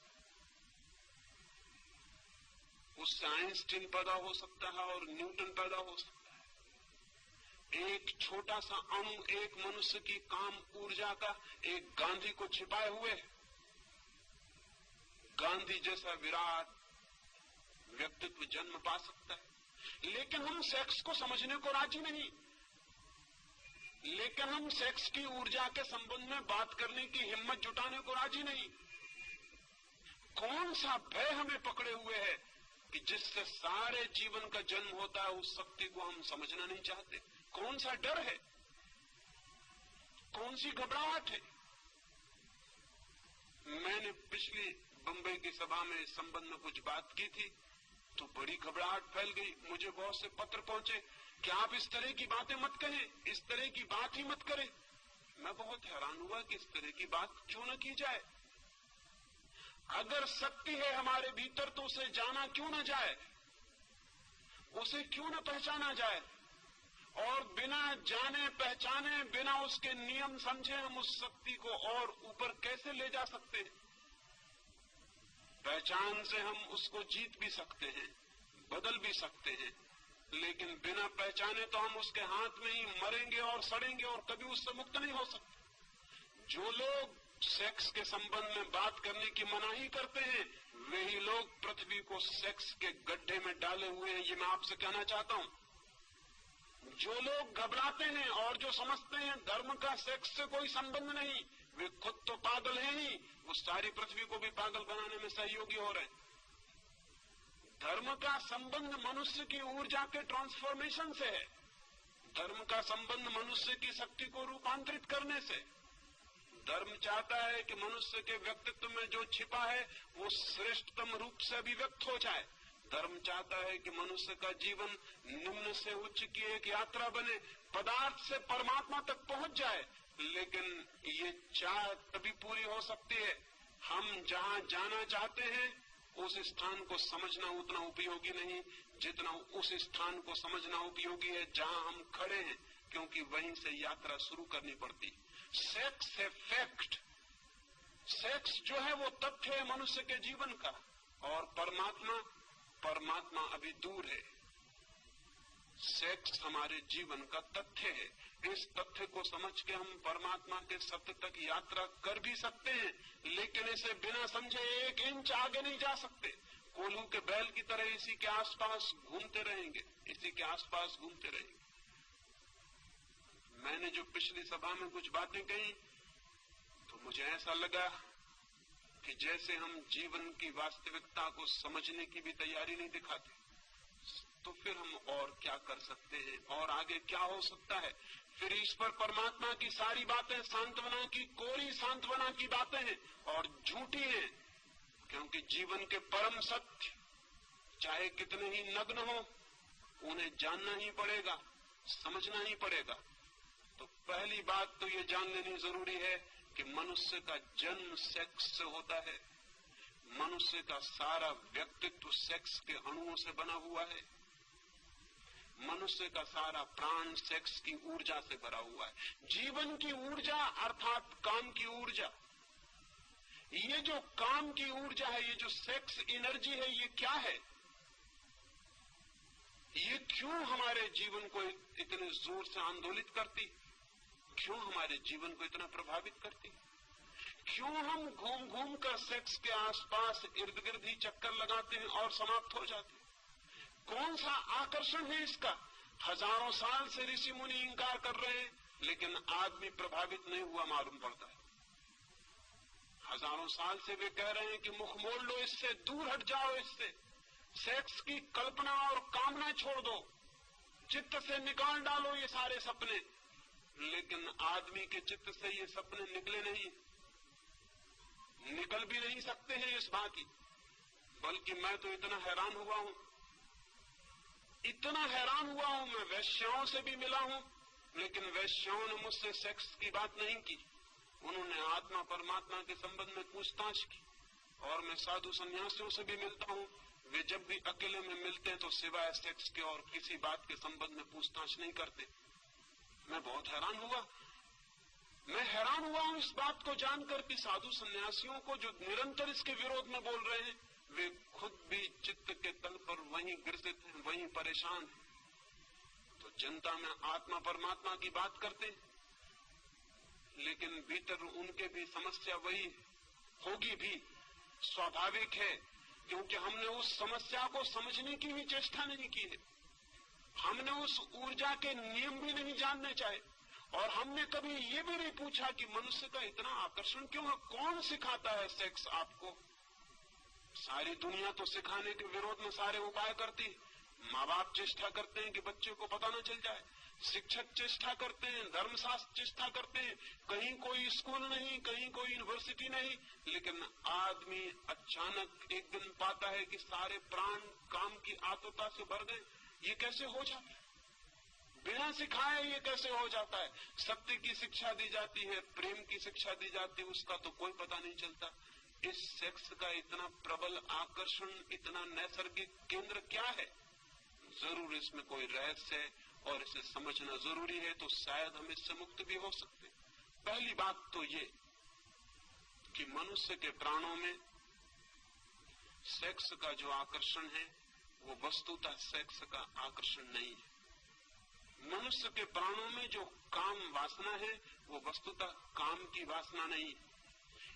उससे आइंस्टीन पैदा हो सकता है और न्यूटन पैदा हो सकता है। एक छोटा सा अणु एक मनुष्य की काम ऊर्जा का एक गांधी को छिपाए हुए है। गांधी जैसा विराट व्यक्तित्व जन्म पा सकता है। लेकिन हम सेक्स को समझने को राजी नहीं, लेकिन हम सेक्स की ऊर्जा के संबंध में बात करने की हिम्मत जुटाने को राजी नहीं। कौन सा भय हमें पकड़े हुए है कि जिससे सारे जीवन का जन्म होता है, उस शक्ति को हम समझना नहीं चाहते? कौन सा डर है, कौन सी घबराहट है? मैंने पिछली बंबई की सभा में इस संबंध में कुछ बात की थी तो बड़ी घबराहट फैल गई। मुझे बहुत से पत्र पहुंचे कि आप इस तरह की बातें मत कहें, इस तरह की बात ही मत करें। मैं बहुत हैरान हुआ कि इस तरह की बात क्यों न की जाए। अगर शक्ति है हमारे भीतर तो उसे जाना क्यों न जाए, उसे क्यों न पहचाना जाए? और बिना जाने पहचाने, बिना उसके नियम समझे हम उस शक्ति को और ऊपर कैसे ले जा सकते हैं? पहचान से हम उसको जीत भी सकते हैं, बदल भी सकते हैं, लेकिन बिना पहचाने तो हम उसके हाथ में ही मरेंगे और सड़ेंगे और कभी उससे मुक्त नहीं हो सकते। जो लोग सेक्स के संबंध में बात करने की मनाही करते हैं, वही लोग पृथ्वी को सेक्स के गड्ढे में डाले हुए हैं, ये मैं आपसे कहना चाहता हूं। जो लोग घबराते हैं और जो समझते हैं धर्म का सेक्स से कोई संबंध नहीं, वे खुद तो पागल हैं ही, वो सारी पृथ्वी को भी पागल बनाने में सहयोगी हो रहे हैं। धर्म का संबंध मनुष्य की ऊर्जा के ट्रांसफॉर्मेशन से है। धर्म का संबंध मनुष्य की शक्ति को रूपांतरित करने से। धर्म चाहता है कि मनुष्य के व्यक्तित्व में जो छिपा है वो श्रेष्ठतम रूप से अभिव्यक्त हो जाए। धर्म चाहता है कि मनुष्य का जीवन निम्न से उच्च की एक यात्रा बने, पदार्थ से परमात्मा तक पहुंच जाए। लेकिन ये चाह तभी पूरी हो सकती है हम जहां जाना चाहते हैं उस स्थान को समझना उतना उपयोगी नहीं जितना उस स्थान को समझना उपयोगी है जहां हम खड़े हैं, क्योंकि वहीं से यात्रा शुरू करनी पड़ती। सेक्स है फैक्ट, सेक्स जो है वो तथ्य है मनुष्य के जीवन का, और परमात्मा अभी दूर है। सेक्स हमारे जीवन का तथ्य है। इस तथ्य को समझ के हम परमात्मा के सत्य तक यात्रा कर भी सकते हैं, लेकिन इसे बिना समझे 1 इंच आगे नहीं जा सकते। कोल्हू के बैल की तरह इसी के आसपास घूमते रहेंगे, इसी के आसपास घूमते रहेंगे। मैंने जो पिछली सभा में कुछ बातें कही तो तो मुझे ऐसा लगा कि जैसे हम जीवन की वास्तविकता को समझने की भी तैयारी नहीं दिखाते, तो फिर हम और क्या कर सकते हैं और आगे क्या हो सकता है। फिर ईश्वर परमात्मा की सारी बातें सांत्वना की, कोरी सांत्वना की बातें हैं और झूठी हैं, क्योंकि जीवन के परम सत्य चाहे कितने ही नग्न हो, उन्हें जानना ही पड़ेगा, समझना ही पड़ेगा। तो पहली बात तो ये जान लेनी जरूरी है कि मनुष्य का जन्म सेक्स से होता है, मनुष्य का सारा व्यक्तित्व सेक्स के अणुओं से बना हुआ है, मनुष्य का सारा प्राण सेक्स की ऊर्जा से भरा हुआ है। जीवन की ऊर्जा अर्थात काम की ऊर्जा, ये जो काम की ऊर्जा है, ये जो सेक्स एनर्जी है, ये क्या है? ये क्यों हमारे जीवन को इतने जोर से आंदोलित करती, क्यों हमारे जीवन को इतना प्रभावित करती? क्यों हम घूम घूम कर सेक्स के आसपास इर्द गिर्द ही चक्कर लगाते हैं और समाप्त हो जाते हैं? कौन सा आकर्षण है इसका? हजारों साल से ऋषि मुनि इंकार कर रहे हैं, लेकिन आदमी प्रभावित नहीं हुआ मालूम पड़ता है। हजारों साल से वे कह रहे हैं कि मुख मोड़ लो इससे, दूर हट जाओ इससे, सेक्स की कल्पना और कामना छोड़ दो, चित्त से निकाल डालो ये सारे सपने। लेकिन आदमी के चित्त से ये सपने निकले नहीं, निकल भी नहीं सकते हैं इस भांति। बल्कि मैं तो इतना हैरान हुआ हूं, इतना हैरान हुआ हूं, मैं वैश्याओं से भी मिला हूं, लेकिन वैश्याओं ने मुझसे सेक्स की बात नहीं की, उन्होंने आत्मा परमात्मा के संबंध में पूछताछ की। और मैं साधु सन्यासियों से भी मिलता हूं, वे जब भी अकेले में मिलते हैं तो सिवाय सेक्स के और किसी बात के संबंध में पूछताछ नहीं करते। मैं बहुत हैरान हुआ, मैं हैरान हुआ हूं इस बात को जानकर कि साधु सन्यासियों को जो निरंतर इसके विरोध में बोल रहे हैं, वे खुद भी चित्त के तल पर वहीं गिरसित हैं, वहीं परेशान हैं। तो जनता में आत्मा परमात्मा की बात करते हैं, लेकिन भीतर उनके भी समस्या वही होगी भी, स्वाभाविक है, क्योंकि हमने उस समस्या को समझने की भी चेष्टा नहीं की है। हमने उस ऊर्जा के नियम भी नहीं जानने चाहे, और हमने कभी ये भी नहीं पूछा कि मनुष्य का इतना आकर्षण क्यों है, कौन सिखाता है सेक्स आपको? सारी दुनिया तो सिखाने के विरोध में सारे उपाय करती है। माँ बाप चेष्टा करते हैं कि बच्चे को पता न चल जाए, शिक्षक चेष्टा करते हैं, धर्मशास्त्र चेष्टा करते हैं, कहीं कोई स्कूल नहीं, कहीं कोई यूनिवर्सिटी नहीं। लेकिन आदमी अचानक एक दिन पाता है कि सारे प्राण काम की आतुरता से भर गए। ये कैसे हो जाता है? बिना सिखाए ये कैसे हो जाता है? सत्य की शिक्षा दी जाती है, प्रेम की शिक्षा दी जाती है, उसका तो कोई पता नहीं चलता। इस सेक्स का इतना प्रबल आकर्षण, इतना नैसर्गिक केंद्र क्या है? जरूर इसमें कोई रहस्य है और इसे समझना जरूरी है, तो शायद हम इससे मुक्त भी हो सकते। पहली बात तो ये कि मनुष्य के प्राणों में सेक्स का जो आकर्षण है वो वस्तुतः सेक्स का आकर्षण नहीं है। मनुष्य के प्राणों में जो काम वासना है वो वस्तुतः काम की वासना नहीं है।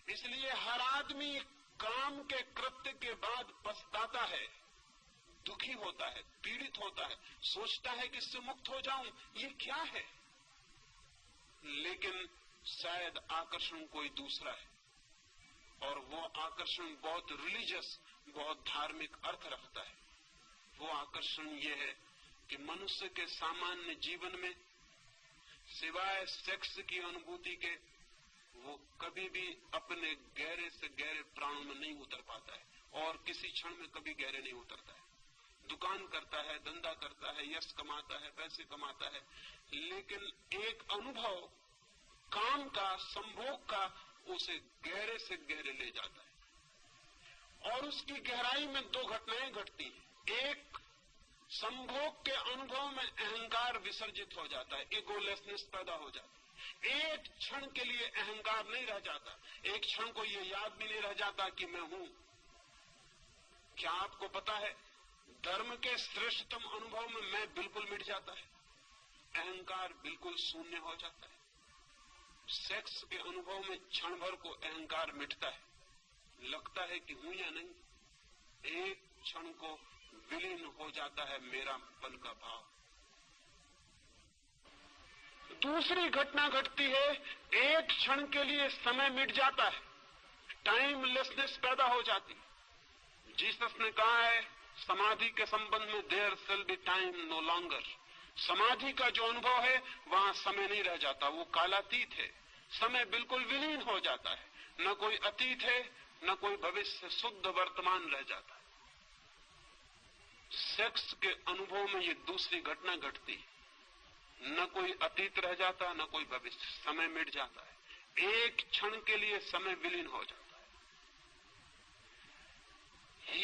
इसलिए हर आदमी काम के कृत्य के बाद पछताता है, दुखी होता है, पीड़ित होता है, सोचता है कि इससे मुक्त हो जाऊं, ये क्या है? लेकिन शायद आकर्षण कोई दूसरा है, और वो आकर्षण बहुत रिलीजियस, बहुत धार्मिक अर्थ रखता है। वो आकर्षण ये है कि मनुष्य के सामान्य जीवन में सिवाय सेक्स की अनुभूति के वो कभी भी अपने गहरे से गहरे प्राणों में नहीं उतर पाता है, और किसी क्षण में कभी गहरे नहीं उतरता है। दुकान करता है, धंधा करता है, यश कमाता है, पैसे कमाता है, लेकिन एक अनुभव काम का, संभोग का उसे गहरे से गहरे ले जाता है। और उसकी गहराई में दो घटनाएं घटती हैं। एक, संभोग के अनुभव में अहंकार विसर्जित हो जाता है, इगोलेसनेस पैदा हो जाता है। एक क्षण के लिए अहंकार नहीं रह जाता, एक क्षण को ये याद भी नहीं रह जाता कि मैं हूं। क्या आपको पता है, धर्म के श्रेष्ठतम अनुभव में मैं बिल्कुल मिट जाता है, अहंकार बिल्कुल शून्य हो जाता है। सेक्स के अनुभव में क्षण भर को अहंकार मिटता है, लगता है कि हूं या नहीं। एक क्षण को विलीन हो जाता है मेरापन का भाव। दूसरी घटना घटती है, एक क्षण के लिए समय मिट जाता है, टाइमलेसनेस पैदा हो जाती। जीसस ने कहा है समाधि के संबंध में, there shall be time no longer. समाधि का जो अनुभव है वहां समय नहीं रह जाता, वो कालातीत है, समय बिल्कुल विलीन हो जाता है, न कोई अतीत है न कोई भविष्य, शुद्ध वर्तमान रह जाता है। सेक्स के अनुभव में ये दूसरी घटना घटती, न कोई अतीत रह जाता न कोई भविष्य, समय मिट जाता है, एक क्षण के लिए समय विलीन हो जाता है।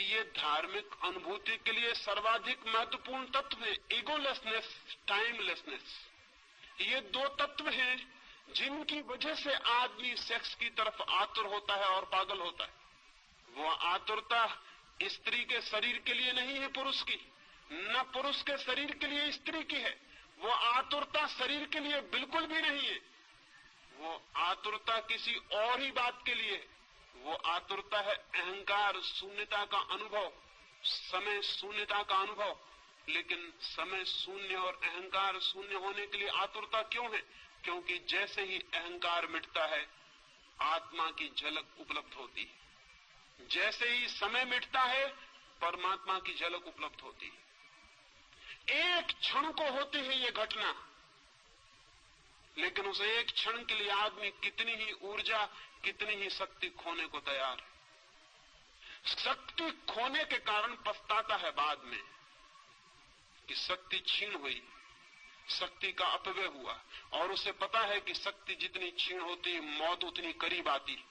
ये धार्मिक अनुभूति के लिए सर्वाधिक महत्वपूर्ण तत्व है, ईगोलेसनेस, टाइमलेसनेस। ये दो तत्व हैं जिनकी वजह से आदमी सेक्स की तरफ आतुर होता है और पागल होता है। वो आतुरता स्त्री के शरीर के लिए नहीं है पुरुष की, न पुरुष के शरीर के लिए स्त्री की है। वो आतुरता शरीर के लिए बिल्कुल भी नहीं है, वो आतुरता किसी और ही बात के लिए। वो आतुरता है अहंकार शून्यता का अनुभव, समय शून्यता का अनुभव। लेकिन समय शून्य और अहंकार शून्य होने के लिए आतुरता क्यों है? क्योंकि जैसे ही अहंकार मिटता है आत्मा की झलक उपलब्ध होती है, जैसे ही समय मिटता है परमात्मा की झलक उपलब्ध होती है। एक क्षण को होती है ये घटना, लेकिन उस एक क्षण के लिए आदमी कितनी ही ऊर्जा, कितनी ही शक्ति खोने को तैयार है। शक्ति खोने के कारण पछताता है बाद में कि शक्ति छीन हुई, शक्ति का अपव्यय हुआ, और उसे पता है कि शक्ति जितनी छीन होती मौत उतनी करीब आती।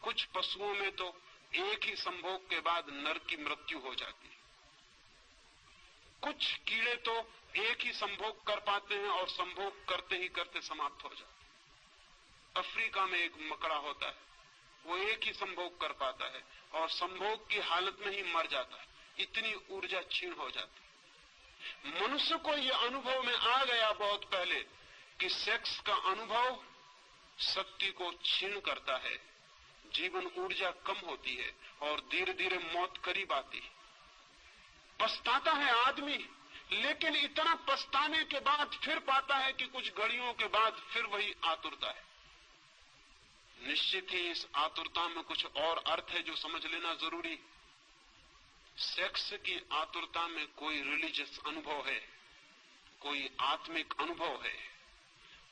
कुछ पशुओं में तो एक ही संभोग के बाद नर की मृत्यु हो जाती, कुछ कीड़े तो एक ही संभोग कर पाते हैं और संभोग करते ही करते समाप्त हो जाते। अफ्रीका में एक मकड़ा होता है, वो एक ही संभोग कर पाता है और संभोग की हालत में ही मर जाता है, इतनी ऊर्जा क्षीण हो जाती। मनुष्य को ये अनुभव में आ गया बहुत पहले कि सेक्स का अनुभव शक्ति को क्षीण करता है, जीवन ऊर्जा कम होती है और धीरे धीरे मौत करीब आती है। पछताता है आदमी, लेकिन इतना पछताने के बाद फिर पाता है कि कुछ घड़ियों के बाद फिर वही आतुरता है। निश्चित ही इस आतुरता में कुछ और अर्थ है जो समझ लेना जरूरी। सेक्स की आतुरता में कोई रिलीजियस अनुभव है, कोई आत्मिक अनुभव है।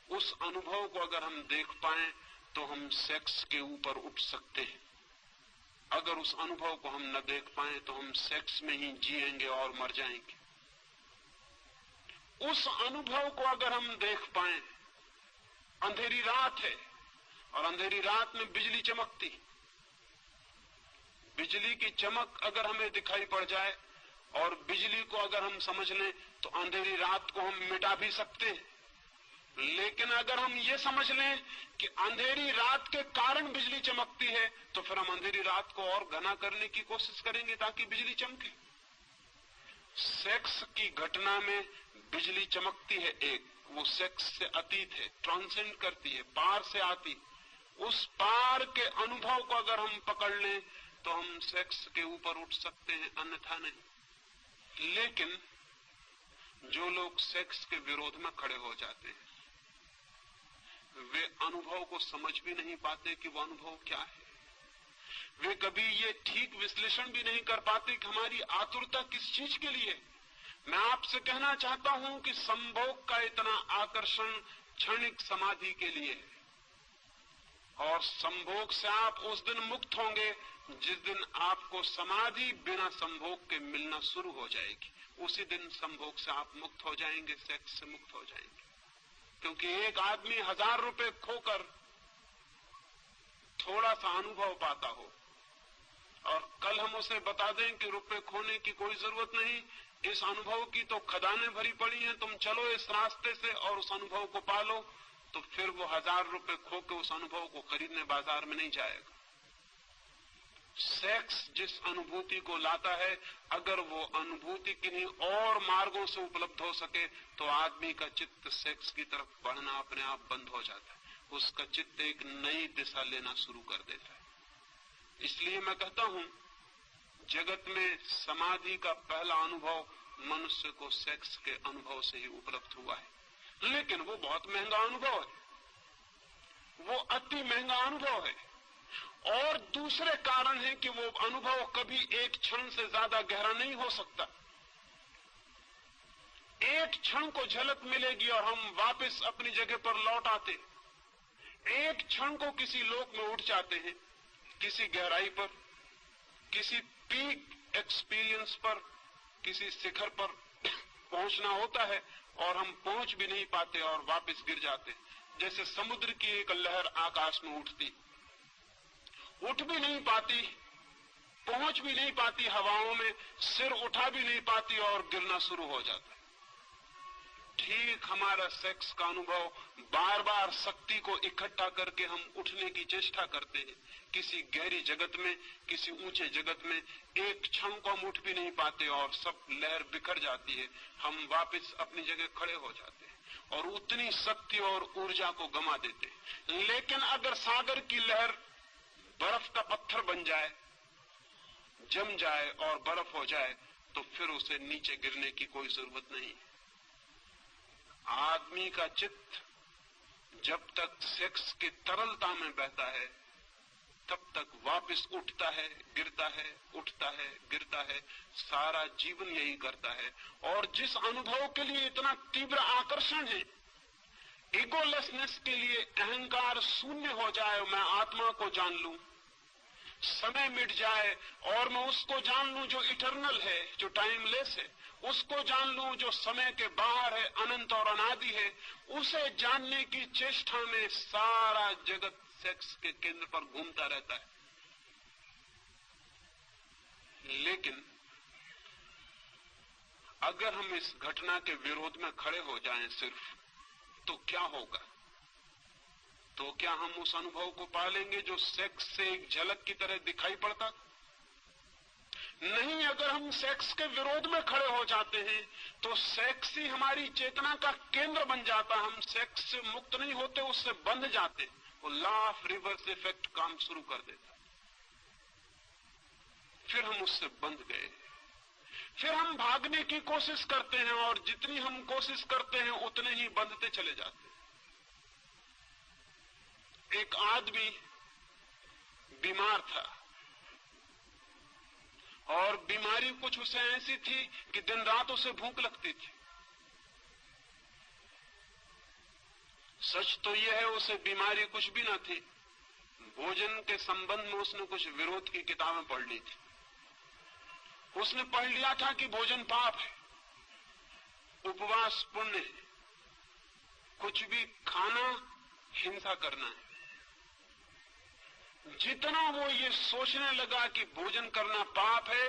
उस अनुभव को अगर हम देख पाएं तो हम सेक्स के ऊपर उठ सकते हैं। अगर उस अनुभव को हम न देख पाएं तो हम सेक्स में ही जिएंगे और मर जाएंगे। उस अनुभव को अगर हम देख पाएं, अंधेरी रात है और अंधेरी रात में बिजली चमकती, बिजली की चमक अगर हमें दिखाई पड़ जाए और बिजली को अगर हम समझ लें तो अंधेरी रात को हम मिटा भी सकते हैं। लेकिन अगर हम ये समझ लें कि अंधेरी रात के कारण बिजली चमकती है तो फिर हम अंधेरी रात को और घना करने की कोशिश करेंगे ताकि बिजली चमके। सेक्स की घटना में बिजली चमकती है, एक वो सेक्स से अतीत है, ट्रांसेंड करती है, पार से आती। उस पार के अनुभव को अगर हम पकड़ लें तो हम सेक्स के ऊपर उठ सकते हैं, अन्यथा नहीं। लेकिन जो लोग सेक्स के विरोध में खड़े हो जाते हैं वे अनुभव को समझ भी नहीं पाते कि वो अनुभव क्या है। वे कभी ये ठीक विश्लेषण भी नहीं कर पाते कि हमारी आतुरता किस चीज के लिए। मैं आपसे कहना चाहता हूं कि संभोग का इतना आकर्षण क्षणिक समाधि के लिए है, और संभोग से आप उस दिन मुक्त होंगे जिस दिन आपको समाधि बिना संभोग के मिलना शुरू हो जाएगी। उसी दिन संभोग से आप मुक्त हो जाएंगे, सेक्स से मुक्त हो जाएंगे। क्योंकि एक आदमी 1000 रुपए खोकर थोड़ा सा अनुभव पाता हो और कल हम उसे बता दें कि रुपए खोने की कोई जरूरत नहीं, इस अनुभव की तो खदानें भरी पड़ी हैं, तुम चलो इस रास्ते से और उस अनुभव को पालो, तो फिर वो 1000 रुपए खो के उस अनुभव को खरीदने बाजार में नहीं जाएगा। सेक्स जिस अनुभूति को लाता है, अगर वो अनुभूति किन्हीं और मार्गों से उपलब्ध हो सके तो आदमी का चित्त सेक्स की तरफ बढ़ना अपने आप बंद हो जाता है, उसका चित्त एक नई दिशा लेना शुरू कर देता है। इसलिए मैं कहता हूं जगत में समाधि का पहला अनुभव मनुष्य को सेक्स के अनुभव से ही उपलब्ध हुआ है। लेकिन वो बहुत महंगा अनुभव है, वो अति महंगा अनुभव है। और दूसरे कारण है कि वो अनुभव कभी एक क्षण से ज्यादा गहरा नहीं हो सकता। एक क्षण को झलक मिलेगी और हम वापस अपनी जगह पर लौट आते। एक क्षण को किसी लोक में उठ जाते हैं, किसी गहराई पर, किसी पीक एक्सपीरियंस पर, किसी शिखर पर पहुंचना होता है और हम पहुंच भी नहीं पाते और वापस गिर जाते। जैसे समुद्र की एक लहर आकाश में उठती, उठ भी नहीं पाती, पहुंच भी नहीं पाती हवाओं में, सिर उठा भी नहीं पाती और गिरना शुरू हो जाता। ठीक हमारा सेक्स का अनुभव, बार बार शक्ति को इकट्ठा करके हम उठने की चेष्टा करते हैं किसी गहरी जगत में, किसी ऊंचे जगत में। एक क्षण को हम उठ भी नहीं पाते और सब लहर बिखर जाती है, हम वापस अपनी जगह खड़े हो जाते हैं और उतनी शक्ति और ऊर्जा को गंवा देते हैं। लेकिन अगर सागर की लहर बर्फ का पत्थर बन जाए, जम जाए और बर्फ हो जाए, तो फिर उसे नीचे गिरने की कोई जरूरत नहीं। आदमी का चित्त जब तक सेक्स की तरलता में बहता है, तब तक वापस उठता है, गिरता है, उठता है, गिरता है। सारा जीवन यही करता है। और जिस अनुभव के लिए इतना तीव्र आकर्षण है, ईगोलेसनेस के लिए, अहंकार शून्य हो जाए, मैं आत्मा को जान लूं, समय मिट जाए और मैं उसको जान लूं जो इटर्नल है, जो टाइमलेस है, उसको जान लूं जो समय के बाहर है, अनंत और अनादि है। उसे जानने की चेष्टा में सारा जगत सेक्स के केंद्र पर घूमता रहता है। लेकिन अगर हम इस घटना के विरोध में खड़े हो जाएं सिर्फ, तो क्या होगा? तो क्या हम उस अनुभव को पालेंगे जो सेक्स से एक झलक की तरह दिखाई पड़ता? नहीं। अगर हम सेक्स के विरोध में खड़े हो जाते हैं तो सेक्स ही हमारी चेतना का केंद्र बन जाता। हम सेक्स से मुक्त नहीं होते, उससे बंध जाते। वो लॉ ऑफ रिवर्स इफेक्ट काम शुरू कर देता। फिर हम उससे बंध गए, फिर हम भागने की कोशिश करते हैं और जितनी हम कोशिश करते हैं उतने ही बंधते चले जाते हैं। एक आदमी बीमार था और बीमारी कुछ उसे ऐसी थी कि दिन रात उसे भूख लगती थी। सच तो यह है उसे बीमारी कुछ भी न थी, भोजन के संबंध में उसने कुछ विरोध की किताबें पढ़ ली थी। उसने पढ़ लिया था कि भोजन पाप है, उपवास पुण्य है, कुछ भी खाना हिंसा करना है। जितना वो ये सोचने लगा कि भोजन करना पाप है,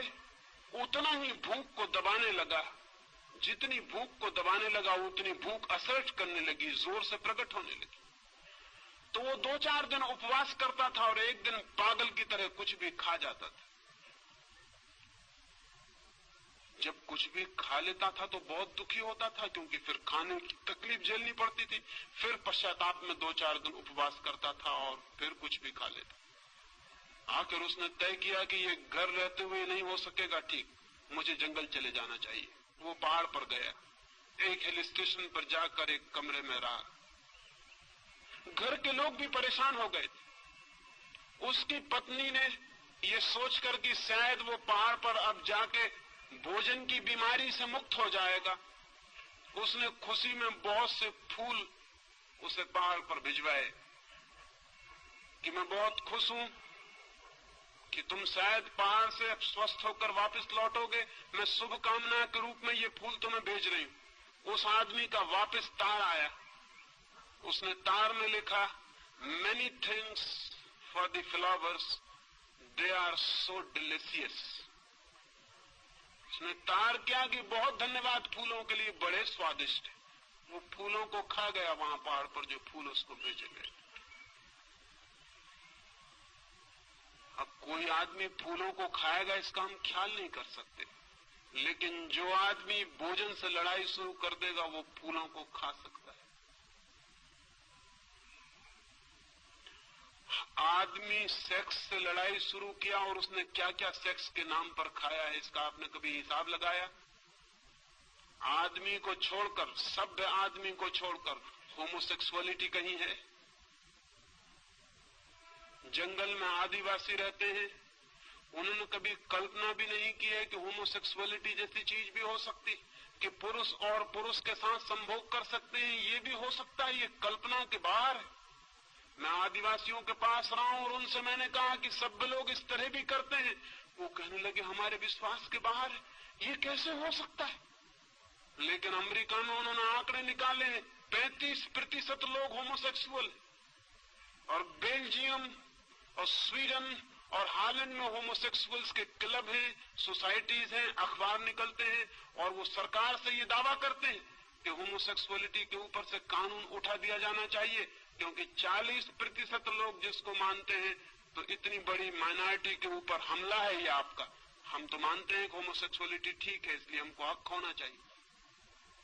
उतना ही भूख को दबाने लगा। जितनी भूख को दबाने लगा उतनी भूख असर्ट करने लगी, जोर से प्रकट होने लगी। तो वो 2-4 दिन उपवास करता था और एक दिन पागल की तरह कुछ भी खा जाता था। जब कुछ भी खा लेता था तो बहुत दुखी होता था, क्योंकि फिर खाने की तकलीफ झेलनी पड़ती थी। फिर पश्चाताप में 2-4 दिन उपवास करता था और फिर कुछ भी खा लेता। आखिर उसने तय किया कि ये घर रहते हुए नहीं हो सकेगा ठीक, मुझे जंगल चले जाना चाहिए। वो पहाड़ पर गया, एक हिल स्टेशन पर जाकर एक कमरे में रहा। घर के लोग भी परेशान हो गए थे। उसकी पत्नी ने ये सोचकर कि शायद वो पहाड़ पर अब जाके भोजन की बीमारी से मुक्त हो जाएगा, उसने खुशी में बहुत से फूल उसे पहाड़ पर भिजवाए कि मैं बहुत खुश हूं कि तुम शायद पहाड़ से अब स्वस्थ होकर वापस लौटोगे, मैं शुभकामना के रूप में ये फूल तुम्हें भेज रही हूं। उस आदमी का वापस तार आया। उसने तार में लिखा, many thanks for the flowers, they are so delicious. उसने तार क्या कि बहुत धन्यवाद फूलों के लिए, बड़े स्वादिष्ट। वो फूलों को खा गया वहां पहाड़ पर जो फूल उसको भेजे गए। अब कोई आदमी फूलों को खाएगा इसका हम ख्याल नहीं कर सकते, लेकिन जो आदमी भोजन से लड़ाई शुरू कर देगा वो फूलों को खा सकता है। आदमी सेक्स से लड़ाई शुरू किया और उसने क्या क्या सेक्स के नाम पर खाया है, इसका आपने कभी हिसाब लगाया? आदमी को छोड़कर, सभ्य आदमी को छोड़कर होमोसेक्सुअलिटी कहीं है? जंगल में आदिवासी रहते हैं, उन्होंने कभी कल्पना भी नहीं की है कि होमोसेक्सुअलिटी जैसी चीज भी हो सकती, कि पुरुष और पुरुष के साथ संभोग कर सकते हैं, ये भी हो सकता है। ये कल्पना के बाहर है। मैं आदिवासियों के पास रहा हूं और उनसे मैंने कहा कि सब लोग इस तरह भी करते हैं। वो कहने लगे हमारे विश्वास के बाहर है, ये कैसे हो सकता है। लेकिन अमेरिका में उन्होंने आंकड़े निकाले, 35% लोग होमोसेक्सुअल, और बेल्जियम और स्वीडन और हालैंड में होमोसेक्सुअल्स के क्लब हैं, सोसाइटीज हैं, अखबार निकलते हैं, और वो सरकार से ये दावा करते हैं कि होमोसेक्सुअलिटी के ऊपर से कानून उठा दिया जाना चाहिए, क्योंकि 40% लोग जिसको मानते हैं, तो इतनी बड़ी माइनॉरिटी के ऊपर हमला है ये आपका। हम तो मानते हैं कि होमोसेक्सुअलिटी ठीक है, इसलिए हमको हक होना चाहिए।